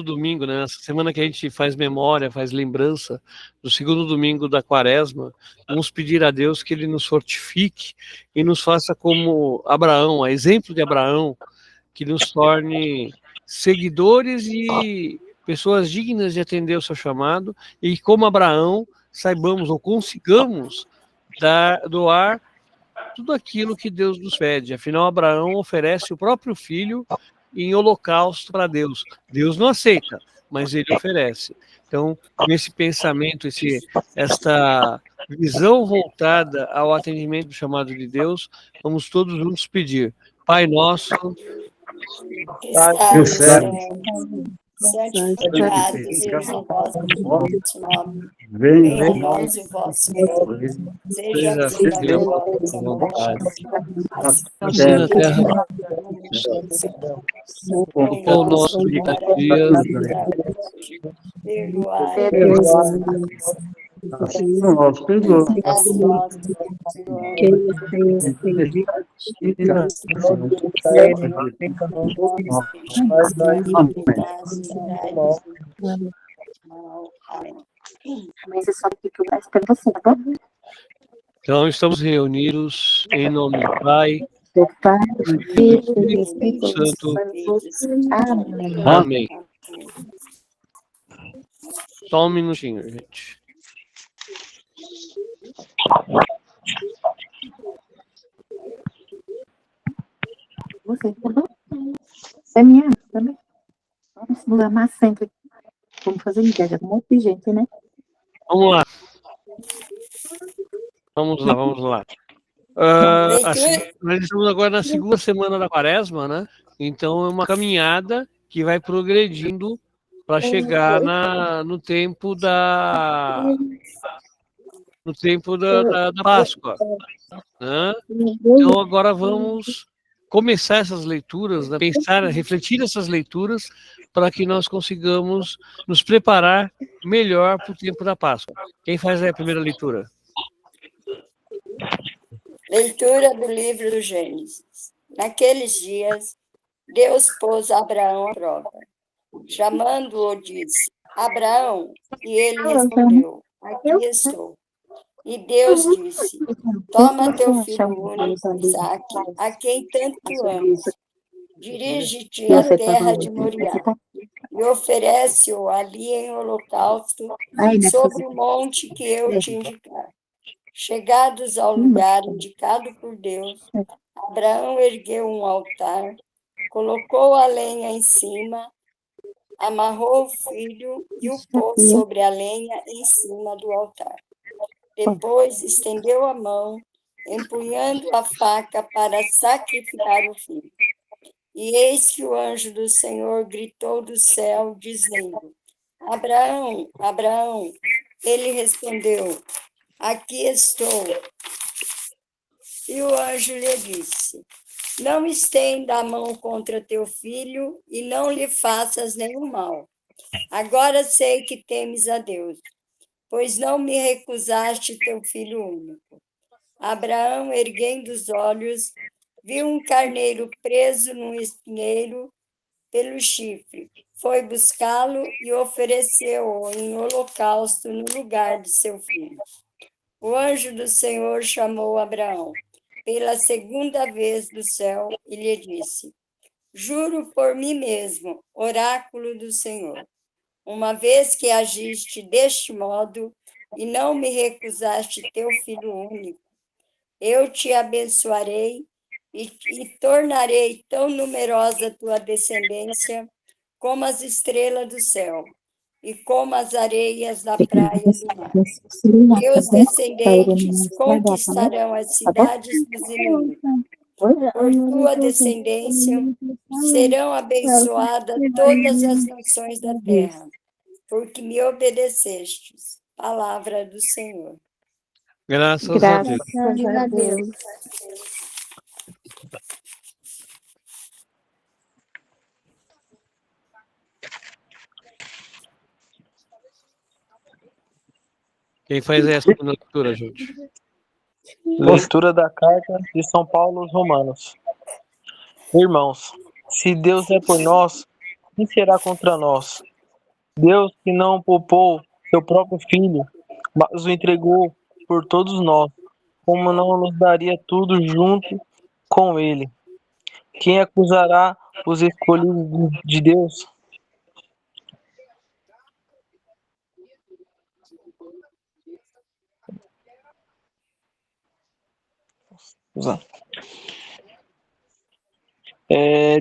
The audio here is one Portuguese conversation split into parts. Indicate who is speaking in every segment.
Speaker 1: domingo, né? Essa semana que a gente faz memória, faz lembrança do segundo domingo da Quaresma, vamos pedir a Deus que Ele nos fortifique e nos faça como Abraão, a exemplo de Abraão, que nos torne seguidores e pessoas dignas de atender o seu chamado, e como Abraão, saibamos ou consigamos doar tudo aquilo que Deus nos pede. Afinal, Abraão oferece o próprio filho em holocausto para Deus. Deus não aceita, mas ele oferece. Então, nesse pensamento, esta visão voltada ao atendimento do chamado de Deus, vamos todos juntos pedir: Pai nosso,
Speaker 2: Está no céu, santificado seja o vosso nome. Venha a nós o vosso reino. Seja feita a vossa vontade,
Speaker 1: assim na terra, o pão nosso de cada dia,
Speaker 2: perdoai
Speaker 1: então estamos reunidos em nome do Pai,
Speaker 3: do Pai, do Filho e do
Speaker 1: Espírito
Speaker 3: Espírito
Speaker 1: Santo.
Speaker 3: Santo. Amém.
Speaker 1: Amém. Só um minutinho, gente.
Speaker 3: Você tá bom? Você me ama também? Vamos nos amar sempre. Vamos fazer inveja com um monte de gente, né?
Speaker 1: Vamos lá. Vamos lá. Nós estamos agora na segunda semana da Quaresma, né? Então é uma caminhada que vai progredindo para chegar no tempo da Páscoa, né? Então agora vamos começar essas leituras, né? Pensar, refletir essas leituras para que nós consigamos nos preparar melhor para o tempo da Páscoa. Quem faz aí a primeira leitura?
Speaker 2: Leitura do livro do Gênesis. Naqueles dias, Deus pôs Abraão à prova. Chamando-o, disse: Abraão, e ele respondeu: Aqui estou. E Deus disse: Toma teu filho único, Isaque, a quem tanto amas. Dirige-te à terra de Moriá e oferece-o ali em holocausto sobre o monte que eu te indicar. Chegados ao lugar indicado por Deus, Abraão ergueu um altar, colocou a lenha em cima, amarrou o filho e o pôs sobre a lenha em cima do altar. Depois estendeu a mão, empunhando a faca para sacrificar o filho. E eis que o anjo do Senhor gritou do céu, dizendo: Abraão, Abraão. Ele respondeu: Aqui estou. E o anjo lhe disse: Não estenda a mão contra teu filho e não lhe faças nenhum mal. Agora sei que temes a Deus, pois não me recusaste teu filho único. Abraão, erguendo os olhos, viu um carneiro preso num espinheiro pelo chifre. Foi buscá-lo e ofereceu-o em holocausto no lugar de seu filho. O anjo do Senhor chamou Abraão pela segunda vez do céu e lhe disse: Juro por mim mesmo, oráculo do Senhor, uma vez que agiste deste modo e não me recusaste teu filho único, eu te abençoarei e tornarei tão numerosa tua descendência como as estrelas do céu e como as areias da praia do mar. Teus descendentes conquistarão as cidades dos inimigos. Por tua descendência serão abençoadas todas as nações da terra, porque me obedecestes. Palavra do Senhor.
Speaker 1: Graças a Deus.
Speaker 3: Graças a Deus.
Speaker 1: Quem faz essa segunda leitura, gente?
Speaker 4: Leitura da carta de São Paulo aos Romanos. Irmãos, se Deus é por nós, quem será contra nós? Deus que não poupou seu próprio filho, mas o entregou por todos nós, como não nos daria tudo junto com ele? Quem acusará os escolhidos de Deus?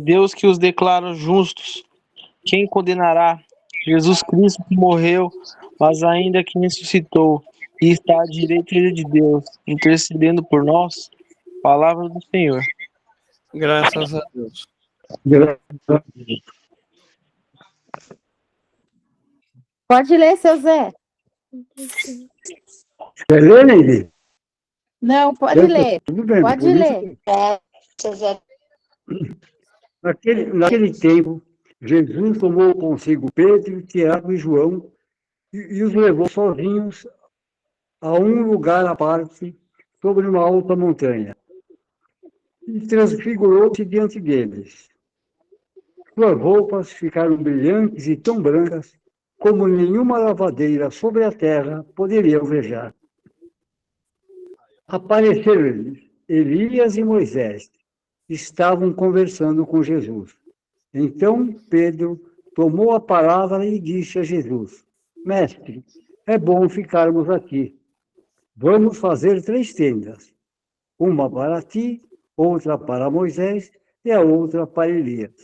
Speaker 4: Deus que os declara justos. Quem condenará? Jesus Cristo que morreu, mas ainda que ressuscitou e está à direita de Deus, intercedendo por nós. Palavra do Senhor.
Speaker 1: Graças a Deus.
Speaker 3: Pode ler, seu Zé.
Speaker 5: Quer ler, Neide?
Speaker 3: Não, pode ler.
Speaker 5: Tudo bem.
Speaker 3: Pode ler.
Speaker 5: Naquele tempo, Jesus tomou consigo Pedro, Tiago e João e os levou sozinhos a um lugar à parte, sobre uma alta montanha, e transfigurou-se diante deles. Suas roupas ficaram brilhantes e tão brancas como nenhuma lavadeira sobre a terra poderia alvejar. Apareceram-lhes Elias e Moisés. Estavam conversando com Jesus. Então Pedro tomou a palavra e disse a Jesus: Mestre, é bom ficarmos aqui. Vamos fazer 3 tendas, uma para ti, outra para Moisés e a outra para Elias.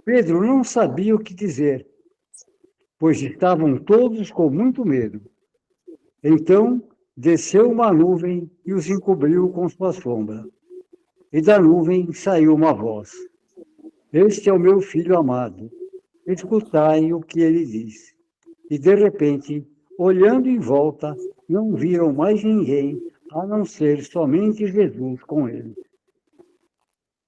Speaker 5: Pedro não sabia o que dizer, pois estavam todos com muito medo. Então desceu uma nuvem e os encobriu com sua sombra. E da nuvem saiu uma voz: Este é o meu filho amado, escutai o que ele diz. E de repente, olhando em volta, não viram mais ninguém, a não ser somente Jesus com ele.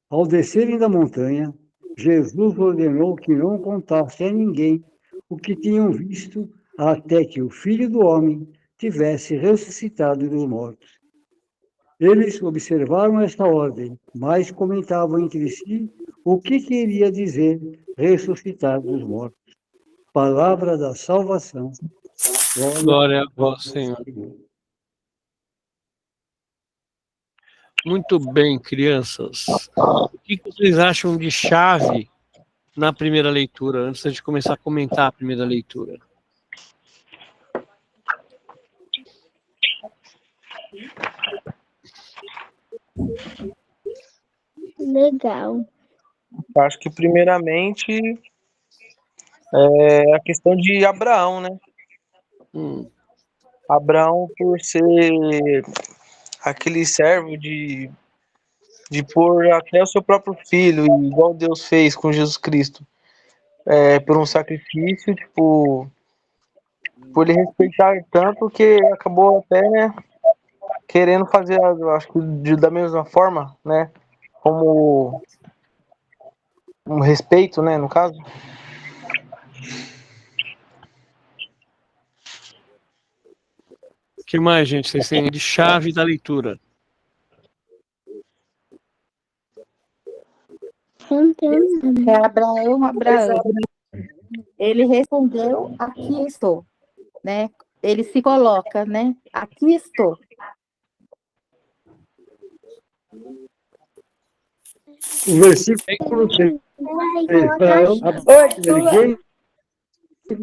Speaker 5: Ao descerem da montanha, Jesus ordenou que não contasse a ninguém o que tinham visto, até que o Filho do Homem tivesse ressuscitado dos mortos. Eles observaram esta ordem, mas comentavam entre si o que queria dizer ressuscitar dos mortos. Palavra da salvação.
Speaker 1: Glória a vós, Senhor. Muito bem, crianças. O que vocês acham de chave na primeira leitura, antes de começar a comentar a primeira leitura?
Speaker 6: Legal.
Speaker 4: Acho que primeiramente é a questão de Abraão, né? Abraão, por ser aquele servo de pôr até o seu próprio filho, igual Deus fez com Jesus Cristo, por um sacrifício, tipo, por ele respeitar tanto que acabou até, né, querendo fazer, acho que da mesma forma, né, como um respeito, né, no caso.
Speaker 1: O que mais, gente, vocês têm de chave da leitura?
Speaker 6: Não tem nada.
Speaker 3: É Abraão. Ele respondeu: aqui estou, né? Ele se coloca, né? Aqui estou.
Speaker 5: O versículo 6.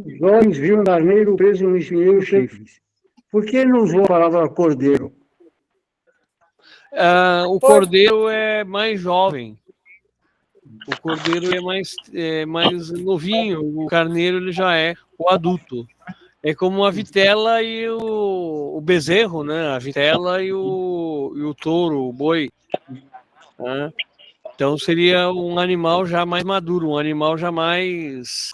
Speaker 5: Os olhos viram um carneiro preso no espinheiro chifres. Por que ele não usou a palavra cordeiro?
Speaker 1: O cordeiro é mais jovem. O cordeiro é mais novinho. O carneiro ele já é o adulto. É como a vitela e o bezerro, né? A vitela e o touro, o boi. Né? Então seria um animal já mais maduro, um animal já mais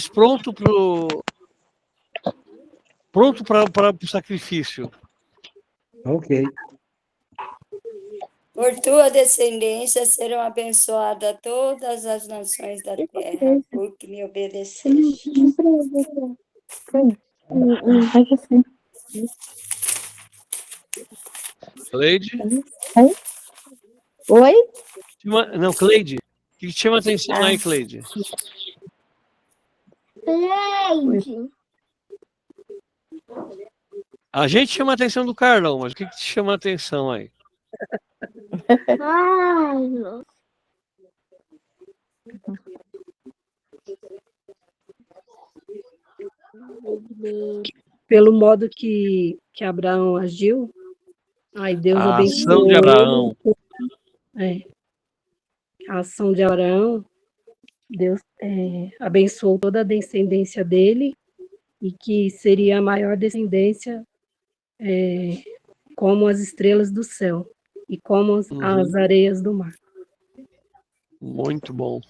Speaker 1: pronto para o sacrifício.
Speaker 5: Ok.
Speaker 2: Por tua descendência serão abençoadas todas as nações da terra, porque me obedeceste.
Speaker 1: Cleide?
Speaker 3: Oi?
Speaker 1: Não, Cleide. que te chama a atenção aí, Cleide?
Speaker 6: Cleide.
Speaker 1: A gente chama a atenção do Carlão, mas o que te chama a atenção aí?
Speaker 6: Carlos.
Speaker 7: Pelo modo que Abraão agiu, aí Deus
Speaker 1: A
Speaker 7: abençoou.
Speaker 1: ação de Abraão.
Speaker 7: A ação de Abraão, Deus abençoou toda a descendência dele e que seria a maior descendência como as estrelas do céu e como as areias do mar.
Speaker 1: Muito bom.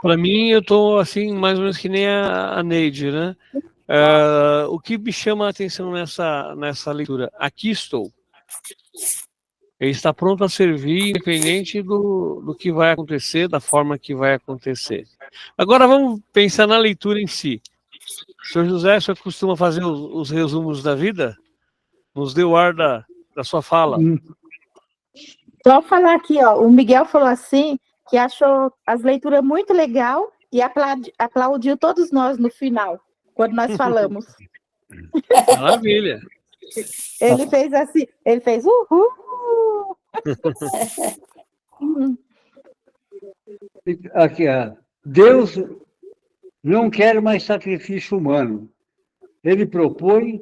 Speaker 1: Para mim, eu tô assim, mais ou menos que nem a Neide, né? O que me chama a atenção nessa leitura? Aqui estou. Ele está pronto a servir, independente do que vai acontecer, da forma que vai acontecer. Agora vamos pensar na leitura em si. Senhor José, o senhor costuma fazer os resumos da vida? Nos dê o ar da sua fala.
Speaker 3: Só falar aqui, ó, o Miguel falou assim, que achou as leituras muito legal e aplaudiu todos nós no final, quando nós falamos.
Speaker 1: Maravilha.
Speaker 3: Ele fez assim, ele fez uhul!
Speaker 5: Aqui, Deus não quer mais sacrifício humano. Ele propõe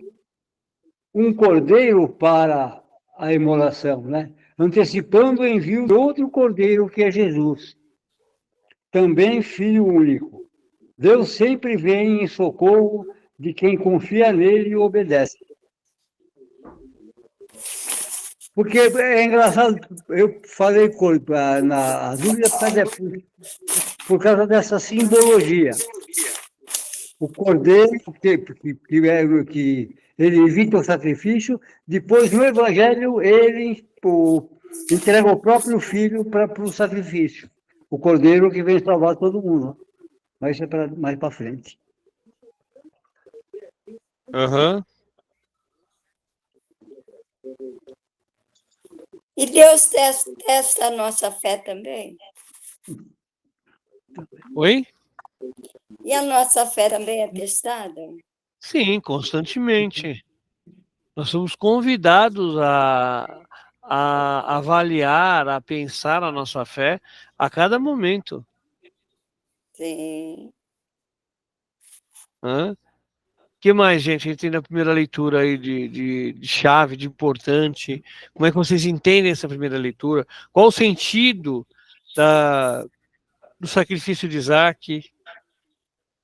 Speaker 5: um cordeiro para a imolação, né? Antecipando o envio de outro cordeiro, que é Jesus, também filho único. Deus sempre vem em socorro de quem confia nele e obedece. Porque é engraçado, eu falei na dúvida por causa dessa simbologia. O cordeiro, que ele evita o sacrifício, depois no Evangelho ele entrega o próprio filho para o sacrifício. O cordeiro que vem salvar todo mundo. Mas isso é mais para frente.
Speaker 1: Aham.
Speaker 2: E Deus testa a nossa fé também?
Speaker 1: Oi?
Speaker 2: E a nossa fé também é testada?
Speaker 1: Sim, constantemente. Nós somos convidados a avaliar, a pensar a nossa fé a cada momento.
Speaker 2: Sim.
Speaker 1: O que mais, gente? A gente tem na primeira leitura aí de chave, de importante. Como é que vocês entendem essa primeira leitura? Qual o sentido do sacrifício de Isaac?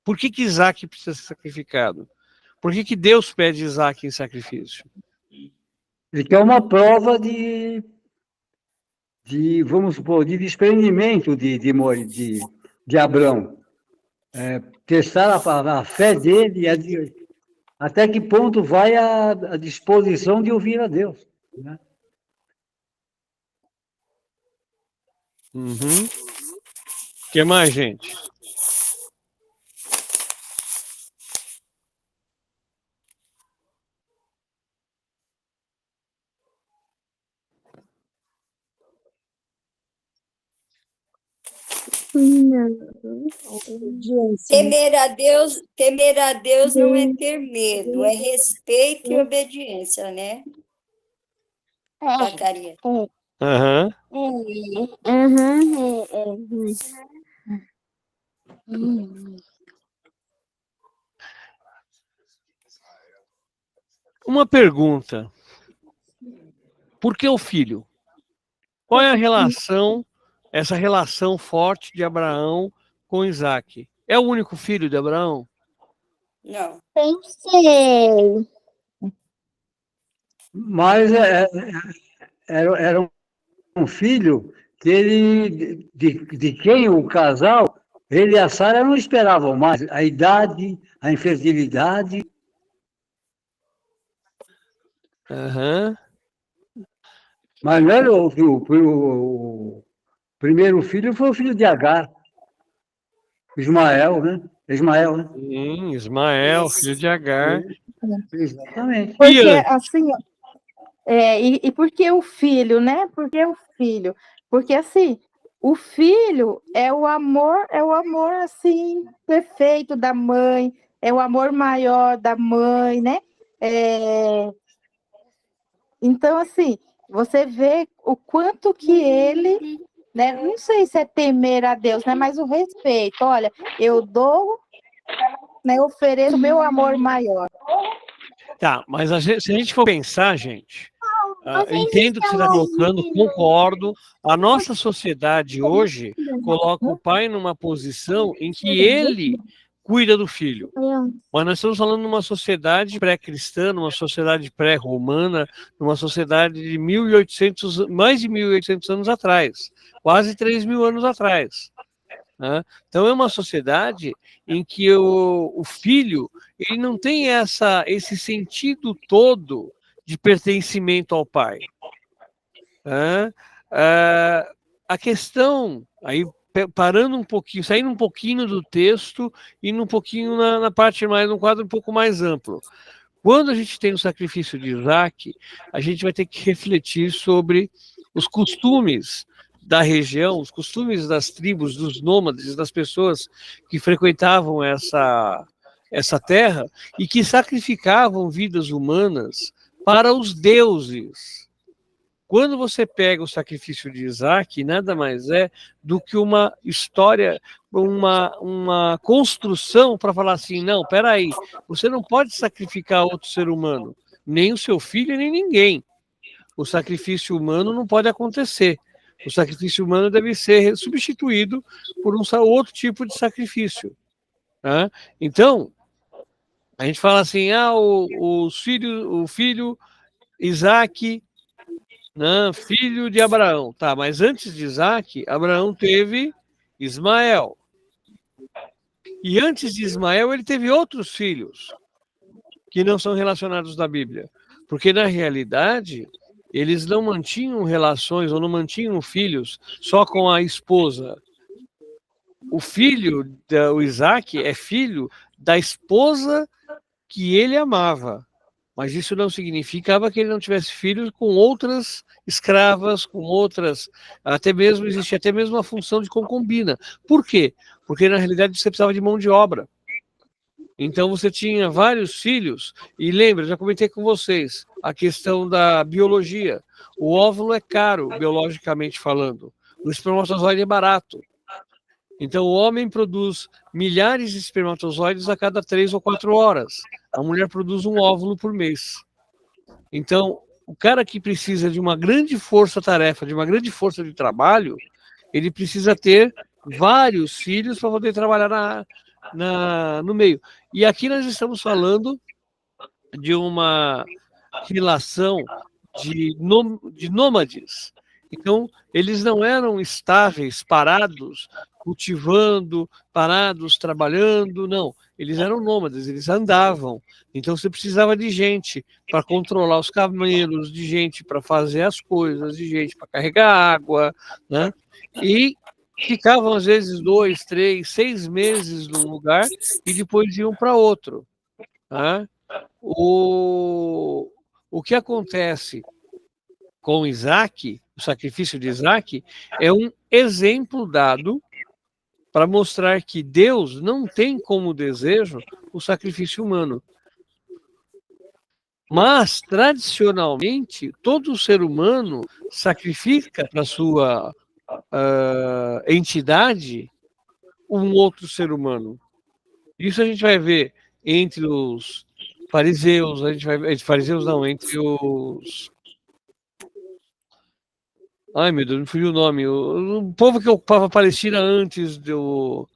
Speaker 1: Por que Isaac precisa ser sacrificado? Por que Deus pede Isaac em sacrifício?
Speaker 5: Ele quer uma prova vamos supor, de desprendimento de Abrão. Testar a fé dele, até que ponto vai a disposição de ouvir a Deus. Né?
Speaker 1: O que mais, gente?
Speaker 2: Temer a Deus não é ter medo, é respeito e obediência, né? Zacarias.
Speaker 1: Aham. Uma pergunta. Por que o filho? Qual é a relação, essa relação forte de Abraão com Isaac? É o único filho de Abraão?
Speaker 2: Não.
Speaker 6: Eu sei.
Speaker 5: Mas era um filho que de quem o casal, ele e a Sara não esperavam mais. A idade, a infertilidade.
Speaker 1: Aham.
Speaker 5: Mas não era o primeiro filho, foi o filho de Agar. Ismael, né?
Speaker 1: Ismael, filho de Agar.
Speaker 5: Exatamente.
Speaker 3: Porque, assim, E por que o filho, né? Por que o filho? Porque assim, o filho é o amor assim perfeito da mãe, é o amor maior da mãe, né? Então assim, você vê o quanto que ele, né? Não sei se é temer a Deus, né? Mas o respeito. Olha, eu dou, né? Ofereço meu amor maior.
Speaker 1: Tá, mas se a gente for pensar, gente, eu entendo o que você está colocando, concordo. A nossa sociedade hoje coloca o pai numa posição em que ele cuida do filho. Mas nós estamos falando de uma sociedade pré-cristã, numa sociedade pré-romana, numa sociedade de 1800, mais de 1.800 anos atrás, quase 3.000 anos atrás. Né? Então é uma sociedade em que o filho ele não tem esse sentido todo de pertencimento ao pai. Né? A questão, aí parando um pouquinho, saindo um pouquinho do texto e indo um pouquinho na parte mais, num quadro um pouco mais amplo. Quando a gente tem o sacrifício de Isaac, a gente vai ter que refletir sobre os costumes da região, os costumes das tribos, dos nômades, das pessoas que frequentavam essa terra e que sacrificavam vidas humanas para os deuses. Quando você pega o sacrifício de Isaac, nada mais é do que uma história, uma construção para falar assim, não, peraí, você não pode sacrificar outro ser humano, nem o seu filho, nem ninguém. O sacrifício humano não pode acontecer. O sacrifício humano deve ser substituído por um outro tipo de sacrifício. Tá? Então, a gente fala assim, o filho Isaac, né, filho de Abraão. Tá, mas antes de Isaac, Abraão teve Ismael. E antes de Ismael, ele teve outros filhos que não são relacionados na Bíblia. Porque, na realidade, eles não mantinham relações ou não mantinham filhos só com a esposa. O filho, o Isaac, é filho da esposa que ele amava. Mas isso não significava que ele não tivesse filhos com outras escravas, com outras, existe até mesmo a função de concubina. Por quê? Porque na realidade você precisava de mão de obra. Então você tinha vários filhos, e lembra, já comentei com vocês, a questão da biologia. O óvulo é caro, biologicamente falando. O espermatozoide é barato. Então o homem produz milhares de espermatozoides a cada 3 ou 4 horas. A mulher produz um óvulo por mês. Então, o cara que precisa de uma grande força-tarefa, de uma grande força de trabalho, ele precisa ter vários filhos para poder trabalhar no meio. E aqui nós estamos falando de uma relação de nômades. Então, eles não eram estáveis, parados, cultivando, parados, trabalhando, não. Eles eram nômades, eles andavam. Então, você precisava de gente para controlar os camelos, de gente para fazer as coisas, de gente para carregar água, né? E ficavam, às vezes, 2, 3, 6 meses num lugar e depois iam para outro. Tá? O que acontece com Isaac, o sacrifício de Isaac, é um exemplo dado para mostrar que Deus não tem como desejo o sacrifício humano. Mas, tradicionalmente, todo ser humano sacrifica para sua entidade um outro ser humano. Isso a gente vai ver entre os fariseus, entre os... Ai, meu Deus, me fugiu o nome. O povo que ocupava a Palestina antes dos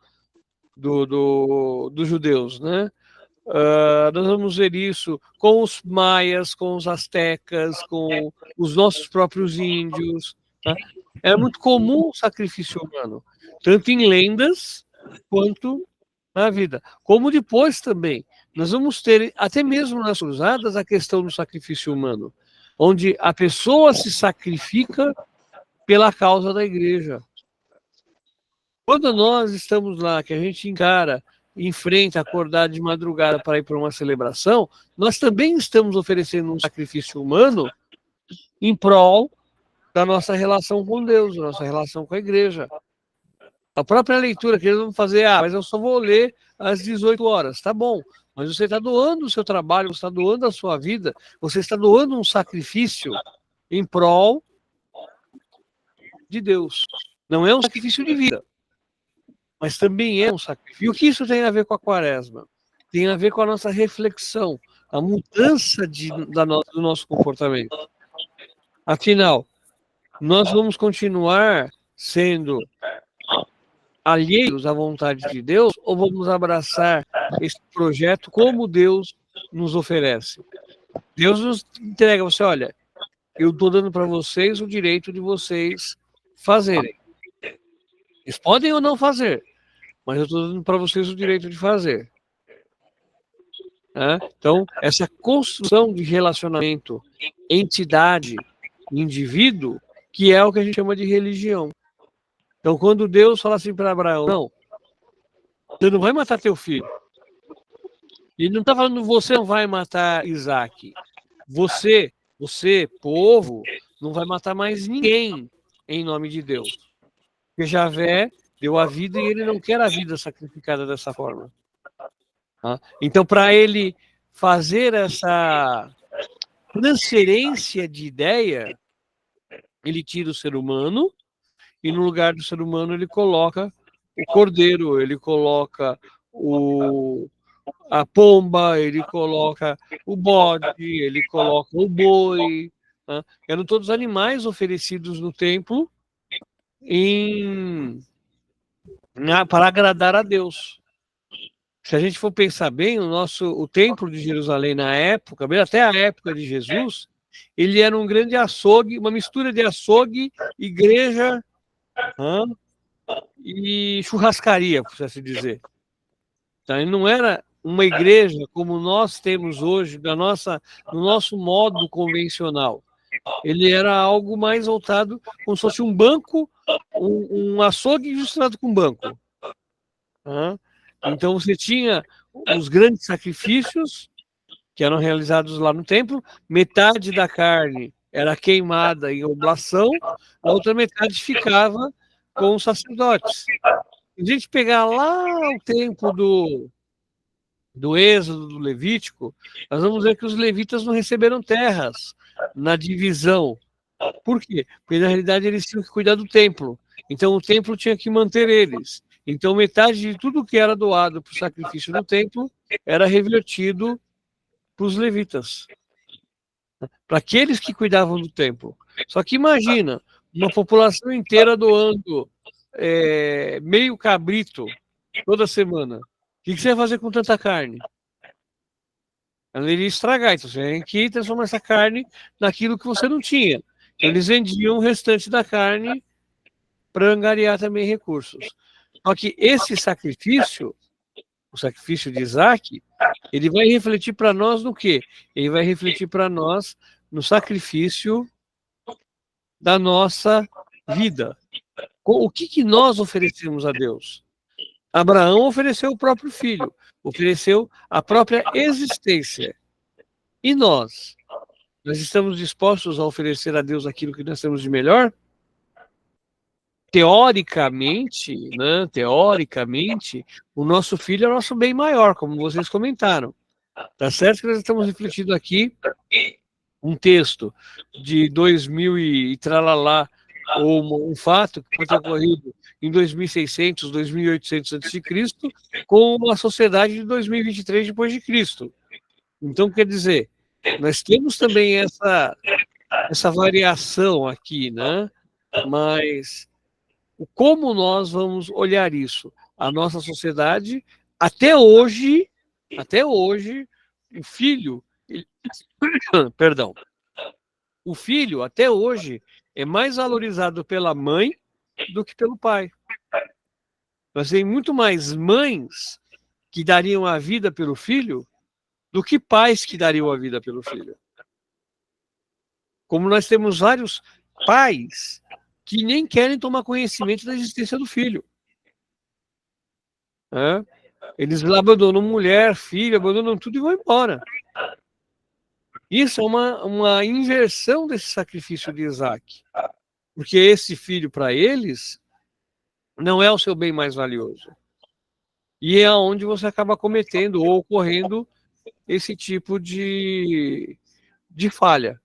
Speaker 1: judeus, né? Nós vamos ver isso com os maias, com os astecas, com os nossos próprios índios. Tá? Era muito comum o sacrifício humano, tanto em lendas quanto na vida. Como depois também, nós vamos ter, até mesmo nas cruzadas, a questão do sacrifício humano, onde a pessoa se sacrifica pela causa da igreja. Quando nós estamos lá, que a gente enfrenta acordar de madrugada para ir para uma celebração, nós também estamos oferecendo um sacrifício humano em prol da nossa relação com Deus, da nossa relação com a igreja. A própria leitura que eles vão fazer, mas eu só vou ler às 18 horas. Tá bom, mas você está doando o seu trabalho, você está doando a sua vida, você está doando um sacrifício em prol de Deus. Não é um sacrifício de vida, mas também é um sacrifício. E o que isso tem a ver com a quaresma? Tem a ver com a nossa reflexão, a mudança do nosso comportamento. Afinal, nós vamos continuar sendo alheios à vontade de Deus ou vamos abraçar esse projeto como Deus nos oferece? Deus nos entrega, você, olha, eu estou dando para vocês o direito de vocês fazerem. Eles podem ou não fazer, mas eu estou dando para vocês o direito de fazer. Então, essa construção de relacionamento, entidade, indivíduo, que é o que a gente chama de religião. Então, quando Deus fala assim para Abraão, não, você não vai matar teu filho. Ele não está falando, você não vai matar Isaac. Você, povo, não vai matar mais ninguém em nome de Deus. Porque Javé deu a vida e ele não quer a vida sacrificada dessa forma. Então, para ele fazer essa transferência de ideia, ele tira o ser humano e no lugar do ser humano ele coloca o cordeiro, ele coloca a pomba, ele coloca o bode, ele coloca o boi. Eram todos animais oferecidos no templo para agradar a Deus. Se a gente for pensar bem, o templo de Jerusalém na época, até a época de Jesus, ele era um grande açougue, uma mistura de açougue, igreja e churrascaria, por assim dizer. Então, ele não era uma igreja como nós temos hoje, no nosso modo convencional. Ele era algo mais voltado, como se fosse um banco, um açougue misturado com banco. Então você tinha os grandes sacrifícios que eram realizados lá no templo, metade da carne era queimada em oblação, a outra metade ficava com os sacerdotes. Se a gente pegar lá o tempo do Êxodo, do Levítico, nós vamos ver que os levitas não receberam terras na divisão. Por quê? Porque na realidade eles tinham que cuidar do templo. Então o templo tinha que manter eles. Então metade de tudo que era doado para o sacrifício no templo era revertido para os levitas, para aqueles que cuidavam do templo. Só que imagina, uma população inteira doando meio cabrito toda semana. O que você vai fazer com tanta carne? Ela iria estragar, então você tem que transformar essa carne naquilo que você não tinha. Eles vendiam o restante da carne para angariar também recursos. Só que esse sacrifício, o sacrifício de Isaac, ele vai refletir para nós no quê? Ele vai refletir para nós no sacrifício da nossa vida. O que nós oferecemos a Deus? Abraão ofereceu o próprio filho, ofereceu a própria existência. E nós? Nós estamos dispostos a oferecer a Deus aquilo que nós temos de melhor? Teoricamente, o nosso filho é o nosso bem maior, como vocês comentaram. Tá certo que nós estamos refletindo aqui um texto de 2000 e tralalá, ou um fato que pode ter ocorrido em 2600, 2800 a.C., com uma sociedade de 2023 depois de Cristo. Então, quer dizer, nós temos também essa variação aqui, né? Mas como nós vamos olhar isso? A nossa sociedade, até hoje, o filho, perdão, o filho, até hoje, é mais valorizado pela mãe do que pelo pai. Nós temos muito mais mães que dariam a vida pelo filho do que pais que dariam a vida pelo filho. Como nós temos vários pais que nem querem tomar conhecimento da existência do filho. Eles abandonam mulher, filho, abandonam tudo e vão embora. Isso é uma inversão desse sacrifício de Isaac. Porque esse filho, para eles, não é o seu bem mais valioso. E é onde você acaba cometendo ou ocorrendo esse tipo de falha.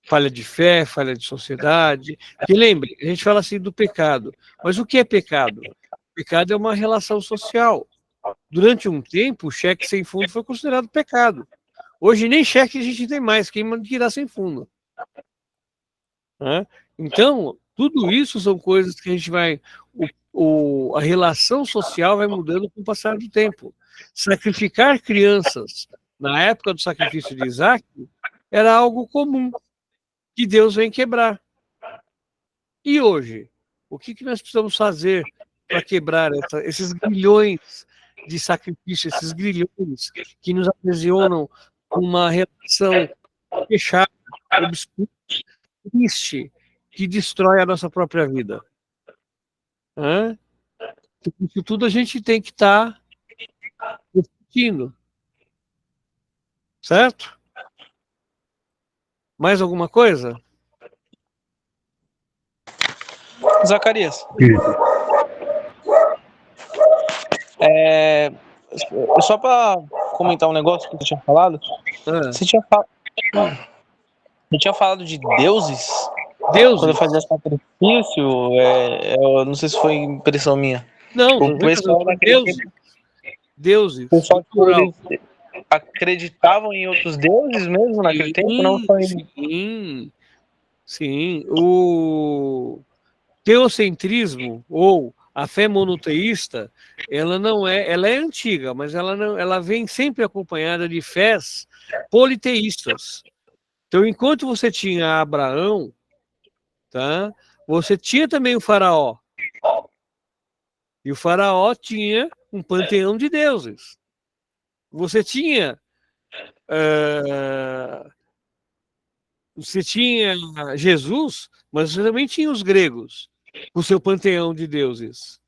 Speaker 1: Falha de fé, falha de sociedade. Porque lembre, a gente fala assim do pecado. Mas o que é pecado? Pecado é uma relação social. Durante um tempo, o cheque sem fundo foi considerado pecado. Hoje nem cheque a gente tem mais, quem dirá sem fundo. Né? Então, tudo isso são coisas que a gente vai... a relação social vai mudando com o passar do tempo. Sacrificar crianças na época do sacrifício de Isaac era algo comum, que Deus vem quebrar. E hoje, o que nós precisamos fazer para quebrar esses grilhões de sacrifício, esses grilhões que nos aprisionam uma relação fechada, obscura, triste, que destrói a nossa própria vida? Isso tudo a gente tem que estar refletindo. Certo? Mais alguma coisa?
Speaker 4: Zacarias, só para comentar um negócio que você tinha falado, você tinha falado de deuses quando fazia sacrifício, eu não sei se foi impressão minha.
Speaker 1: Não,
Speaker 4: O pessoal
Speaker 1: deuses.
Speaker 4: O pessoal eles acreditavam em outros deuses mesmo naquele tempo? Não foi...
Speaker 1: Sim. O teocentrismo ou a fé monoteísta, ela é antiga, mas ela vem sempre acompanhada de fés politeístas. Então, enquanto você tinha Abraão, tá? Você tinha também o faraó. E o faraó tinha um panteão de deuses. Você tinha Jesus, mas você também tinha os gregos, com o seu panteão de deuses.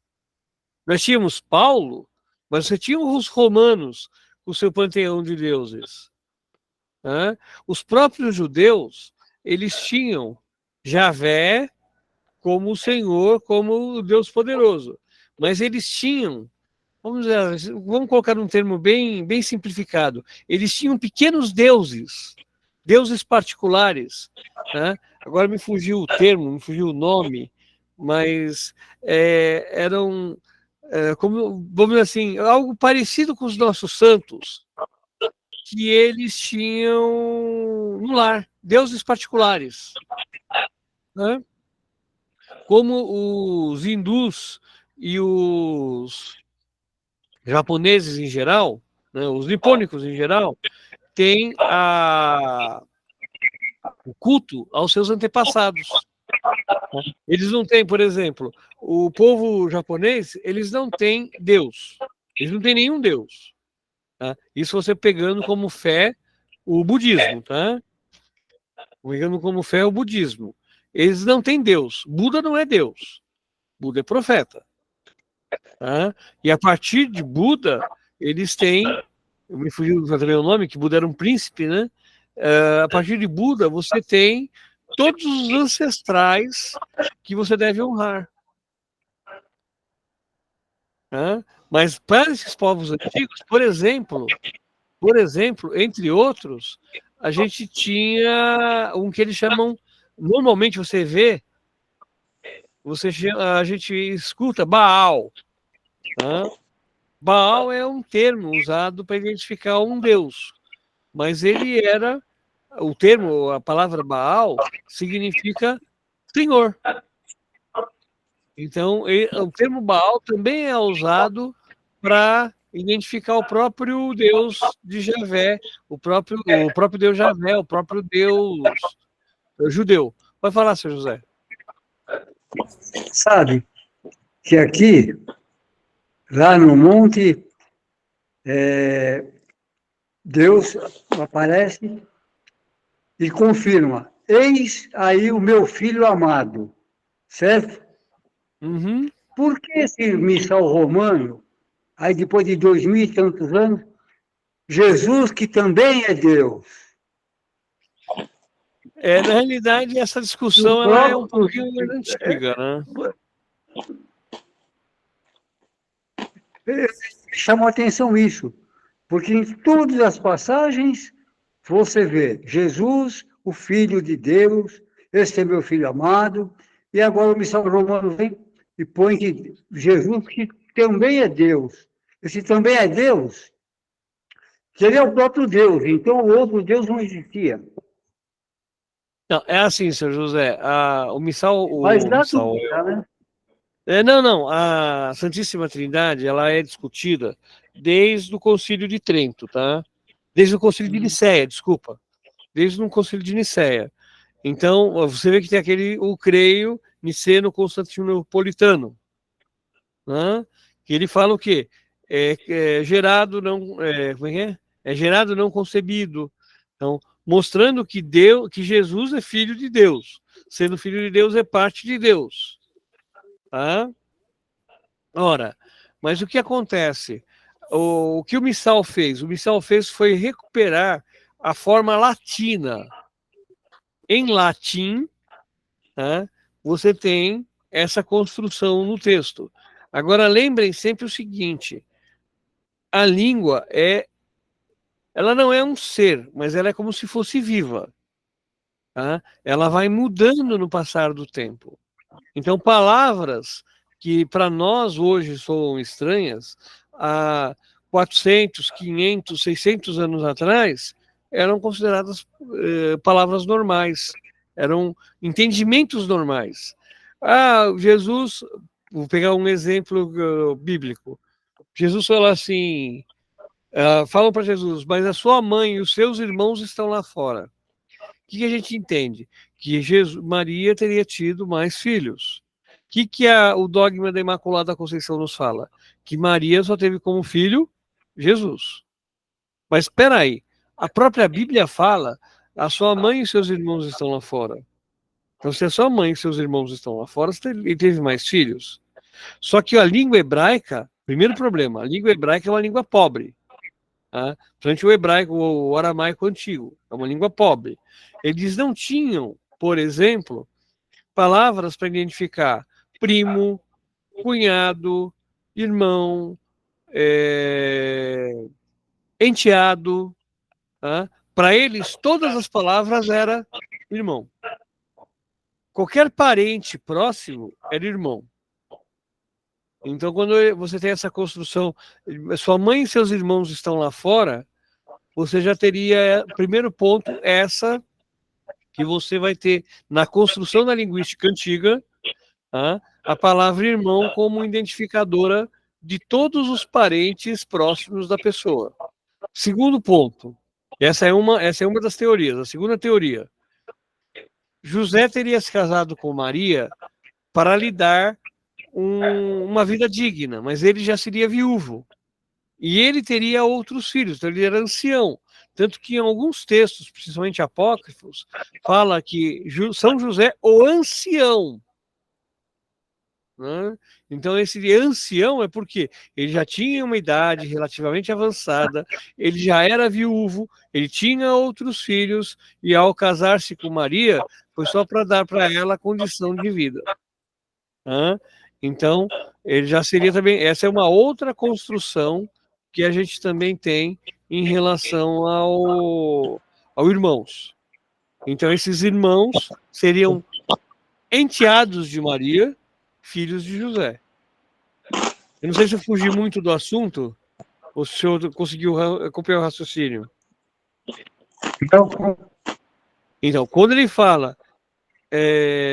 Speaker 1: Nós tínhamos Paulo, mas você tinha os romanos, com o seu panteão de deuses. Os próprios judeus, eles tinham Javé como o Senhor, como o Deus poderoso. Mas eles tinham, vamos colocar num termo bem simplificado, eles tinham pequenos deuses particulares. Agora me fugiu o termo, me fugiu o nome, mas eram, como, vamos dizer assim, algo parecido com os nossos santos, que eles tinham no lar, deuses particulares. Como os hindus e os japoneses em geral, os nipônicos em geral, têm o culto aos seus antepassados. Eles não têm, por exemplo, o povo japonês, eles não têm Deus. Eles não têm nenhum Deus. Isso você pegando como fé o budismo. Pegando como fé o budismo. Eles não têm Deus. Buda não é Deus. Buda é profeta. E a partir de Buda, eles têm... Eu me fugiu também o nome, que Buda era um príncipe, né? A partir de Buda, você tem todos os ancestrais que você deve honrar. Mas para esses povos antigos, por exemplo, entre outros, a gente tinha um que eles chamam... Normalmente você vê, a gente escuta Baal. Baal é um termo usado para identificar um deus, mas ele era, a palavra Baal significa Senhor. Então, o termo Baal também é usado para identificar o próprio Deus de Javé, o próprio Deus Javé, o próprio Deus judeu. Vai falar, seu José.
Speaker 5: Sabe que aqui, lá no monte, Deus aparece e confirma: eis aí o meu filho amado, certo?
Speaker 1: Uhum.
Speaker 5: Por que esse missal romano, aí depois de 2000 e tantos anos, Jesus, que também é Deus,
Speaker 1: Na realidade, essa discussão ela é um pouquinho mais antiga, né?
Speaker 5: Chamou a atenção isso, porque em todas as passagens você vê Jesus, o Filho de Deus, esse é meu filho amado, e agora o missal romano vem e põe que Jesus, que também é Deus. Esse também é Deus, que ele é o próprio Deus, então o outro Deus não existia.
Speaker 1: Não, é assim, seu José, o missal...
Speaker 5: Mas
Speaker 1: O
Speaker 5: dá
Speaker 1: missal
Speaker 5: dúvida, né?
Speaker 1: não, a Santíssima Trindade, ela é discutida desde o Concílio de Trento, tá? Desde o Concílio de Nicéia, desculpa. Desde o Concílio de Nicéia. Então, você vê que tem o creio niceno-constantinopolitano, né? Que ele fala o quê? Gerado não... como é que é? É gerado não concebido. Então, mostrando que Jesus é filho de Deus. Sendo filho de Deus, é parte de Deus. Tá? Ora, mas o que acontece? O que o Missal fez? O Missal fez foi recuperar a forma latina. Em latim, tá? Você tem essa construção no texto. Agora, lembrem sempre o seguinte: a língua ela não é um ser, mas ela é como se fosse viva. Tá? Ela vai mudando no passar do tempo. Então, palavras que para nós hoje são estranhas, há 400, 500, 600 anos atrás, eram consideradas palavras normais, eram entendimentos normais. Jesus, vou pegar um exemplo bíblico. Jesus fala assim, falam para Jesus, mas a sua mãe e os seus irmãos estão lá fora. O que a gente entende? Que Maria teria tido mais filhos. O que o dogma da Imaculada Conceição nos fala? Que Maria só teve como filho Jesus. Mas espera aí, a própria Bíblia fala, a sua mãe e seus irmãos estão lá fora. Então, se a sua mãe e seus irmãos estão lá fora, ele teve mais filhos. Só que a língua hebraica, primeiro problema, a língua hebraica é uma língua pobre. Tá? Principalmente o hebraico, o aramaico antigo, é uma língua pobre. Eles não tinham, por exemplo, palavras para identificar primo, cunhado, irmão, enteado. Tá? Para eles, todas as palavras eram irmão. Qualquer parente próximo era irmão. Então, quando você tem essa construção, sua mãe e seus irmãos estão lá fora, você já teria, primeiro ponto, essa que você vai ter na construção da linguística antiga, tá? A palavra irmão como identificadora de todos os parentes próximos da pessoa. Segundo ponto, essa é uma das teorias. A segunda teoria, José teria se casado com Maria para lhe dar uma vida digna, mas ele já seria viúvo. E ele teria outros filhos, então ele era ancião. Tanto que em alguns textos, principalmente apócrifos, fala que São José, o ancião. Né? Então, esse ancião é porque ele já tinha uma idade relativamente avançada, ele já era viúvo, ele tinha outros filhos, e ao casar-se com Maria, foi só para dar para ela a condição de vida. Né? Então, ele já seria também. Essa é uma outra construção que a gente também tem em relação ao irmãos. Então, esses irmãos seriam enteados de Maria, filhos de José. Eu não sei se eu fugi muito do assunto, ou se o senhor conseguiu acompanhar o raciocínio. Então, quando ele fala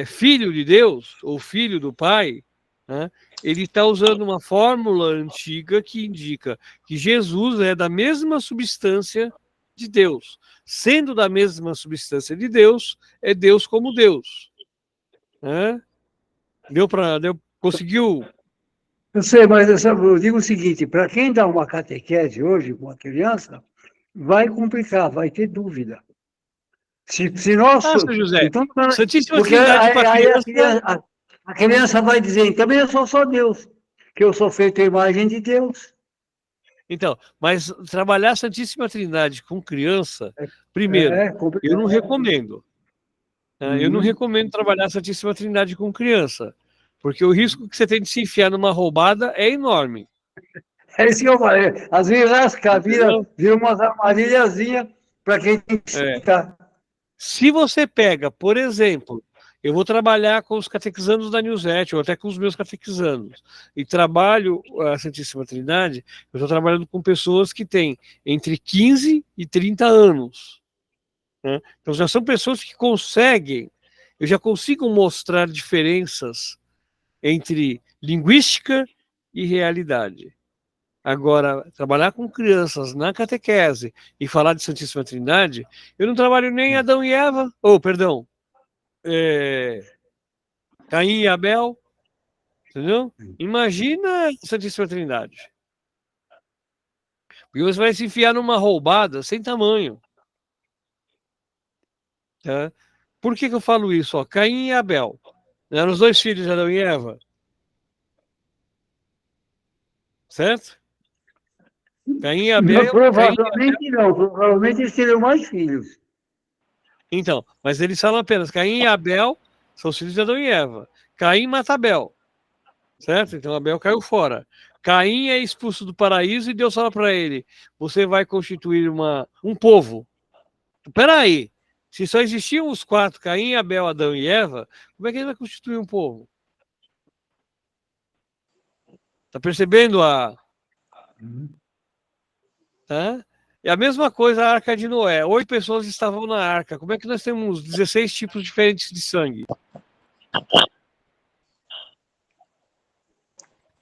Speaker 1: filho de Deus, ou filho do Pai, né, ele está usando uma fórmula antiga que indica que Jesus é da mesma substância de Deus. Sendo da mesma substância de Deus, é Deus como Deus. Né? Conseguiu?
Speaker 5: Eu sei, mas eu digo o seguinte, para quem dá uma catequese hoje com uma criança, vai complicar, vai ter dúvida. Se nós...
Speaker 1: Seu José,
Speaker 5: então,
Speaker 1: Santíssima
Speaker 5: porque
Speaker 1: Trindade para criança...
Speaker 5: A criança vai dizer, também eu sou só Deus, que eu sou feito à imagem de Deus.
Speaker 1: Então, mas trabalhar a Santíssima Trindade com criança, primeiro, eu não recomendo. Né? Eu não recomendo trabalhar a Santíssima Trindade com criança, porque o risco que você tem de se enfiar numa roubada é enorme.
Speaker 5: É isso que eu falei. Às vezes lasca,
Speaker 1: Entendeu?
Speaker 5: vira umas armadilhazinhas para quem tem que
Speaker 1: É.
Speaker 5: escutar.
Speaker 1: Se você pega, por exemplo, eu vou trabalhar com os catequizandos da Newsette, ou até com os meus catequizandos, e trabalho a Santíssima Trindade, eu estou trabalhando com pessoas que têm entre 15 e 30 anos. Né? Então já são pessoas que conseguem, eu já consigo mostrar diferenças entre linguística e realidade. Agora, trabalhar com crianças na catequese e falar de Santíssima Trindade, eu não trabalho nem Adão e Eva, perdão, Caim e Abel, entendeu? Imagina a Santíssima Trindade. E você vai se enfiar numa roubada sem tamanho. Tá? Por que eu falo isso? Ó, Caim e Abel. Eram os dois filhos de Adão e Eva. Certo? Caim e Abel.
Speaker 5: Provavelmente não, provavelmente eles teriam mais filhos.
Speaker 1: Então, mas eles falam apenas Caim e Abel são os filhos de Adão e Eva. Caim mata Abel. Certo? Então Abel caiu fora. Caim é expulso do paraíso e Deus fala para ele: você vai constituir um povo. Peraí, se só existiam os quatro, Caim, Abel, Adão e Eva, como é que ele vai constituir um povo? Tá percebendo Tá? É a mesma coisa a Arca de Noé. 8 pessoas estavam na arca. Como é que nós temos 16 tipos diferentes de sangue?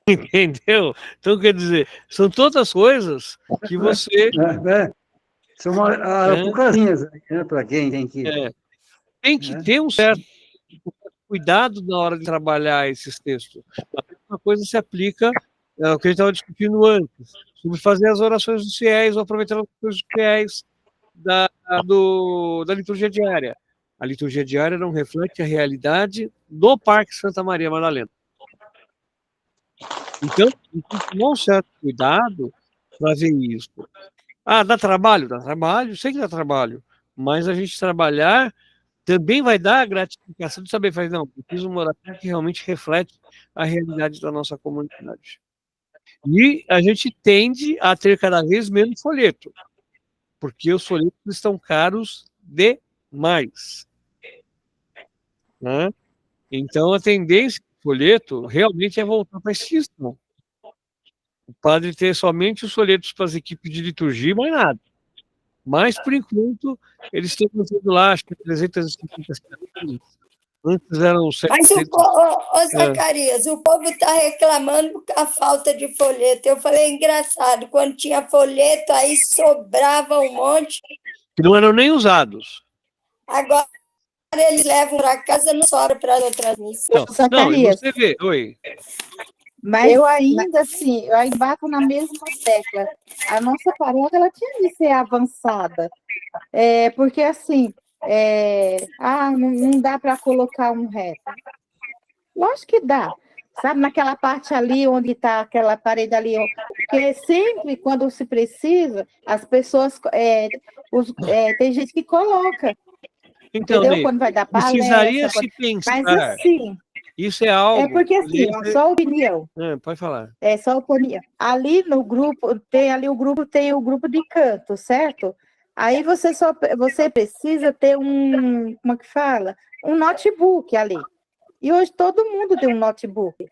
Speaker 1: Entendeu? Então, quer dizer, são todas coisas que você...
Speaker 5: São poucasinhas, né, para quem tem que...
Speaker 1: tem que ter um certo cuidado na hora de trabalhar esses textos. A mesma coisa se aplica ao que a gente estava discutindo antes, sobre fazer as orações dos fiéis, ou aproveitar as orações dos fiéis da liturgia diária. A liturgia diária não reflete a realidade do Parque Santa Maria Madalena. Então, tem que tomar um certo cuidado para ver isso. Dá trabalho? Dá trabalho, sei que dá trabalho, mas a gente trabalhar também vai dar a gratificação de saber, não, eu fiz uma oração que realmente reflete a realidade da nossa comunidade. E a gente tende a ter cada vez menos folheto, porque os folhetos estão caros demais. Né? Então, a tendência do folheto realmente é voltar para a extinção. O padre ter somente os folhetos para as equipes de liturgia, mais nada. Mas, por enquanto, eles estão fazendo lá, acho que 350 cidades. Antes eram 700.
Speaker 2: Mas, Zacarias, o povo está reclamando com a falta de folheto. Eu falei, engraçado, quando tinha folheto, aí sobrava um monte.
Speaker 1: Que não eram nem usados.
Speaker 2: Agora eles levam para casa, não sobra para outras missões.
Speaker 1: Não, e você vê, oi.
Speaker 3: Mas eu ainda, assim, eu ainda bato na mesma tecla. A nossa paróquia, ela tinha de ser avançada. Porque, assim, não dá para colocar um reto. Lógico que dá. Sabe, naquela parte ali, onde está aquela parede ali, porque sempre, quando se precisa, as pessoas... tem gente que coloca.
Speaker 1: Então,
Speaker 3: entendeu? Quando vai dar palestra.
Speaker 1: Precisaria se pensar.
Speaker 3: Mas, assim...
Speaker 1: Isso é algo...
Speaker 3: porque, assim, só opinião.
Speaker 1: Pode falar.
Speaker 3: Só opinião. Ali no grupo, tem o grupo de canto, certo? Aí você precisa ter como é que fala? Um notebook ali. E hoje todo mundo tem um notebook.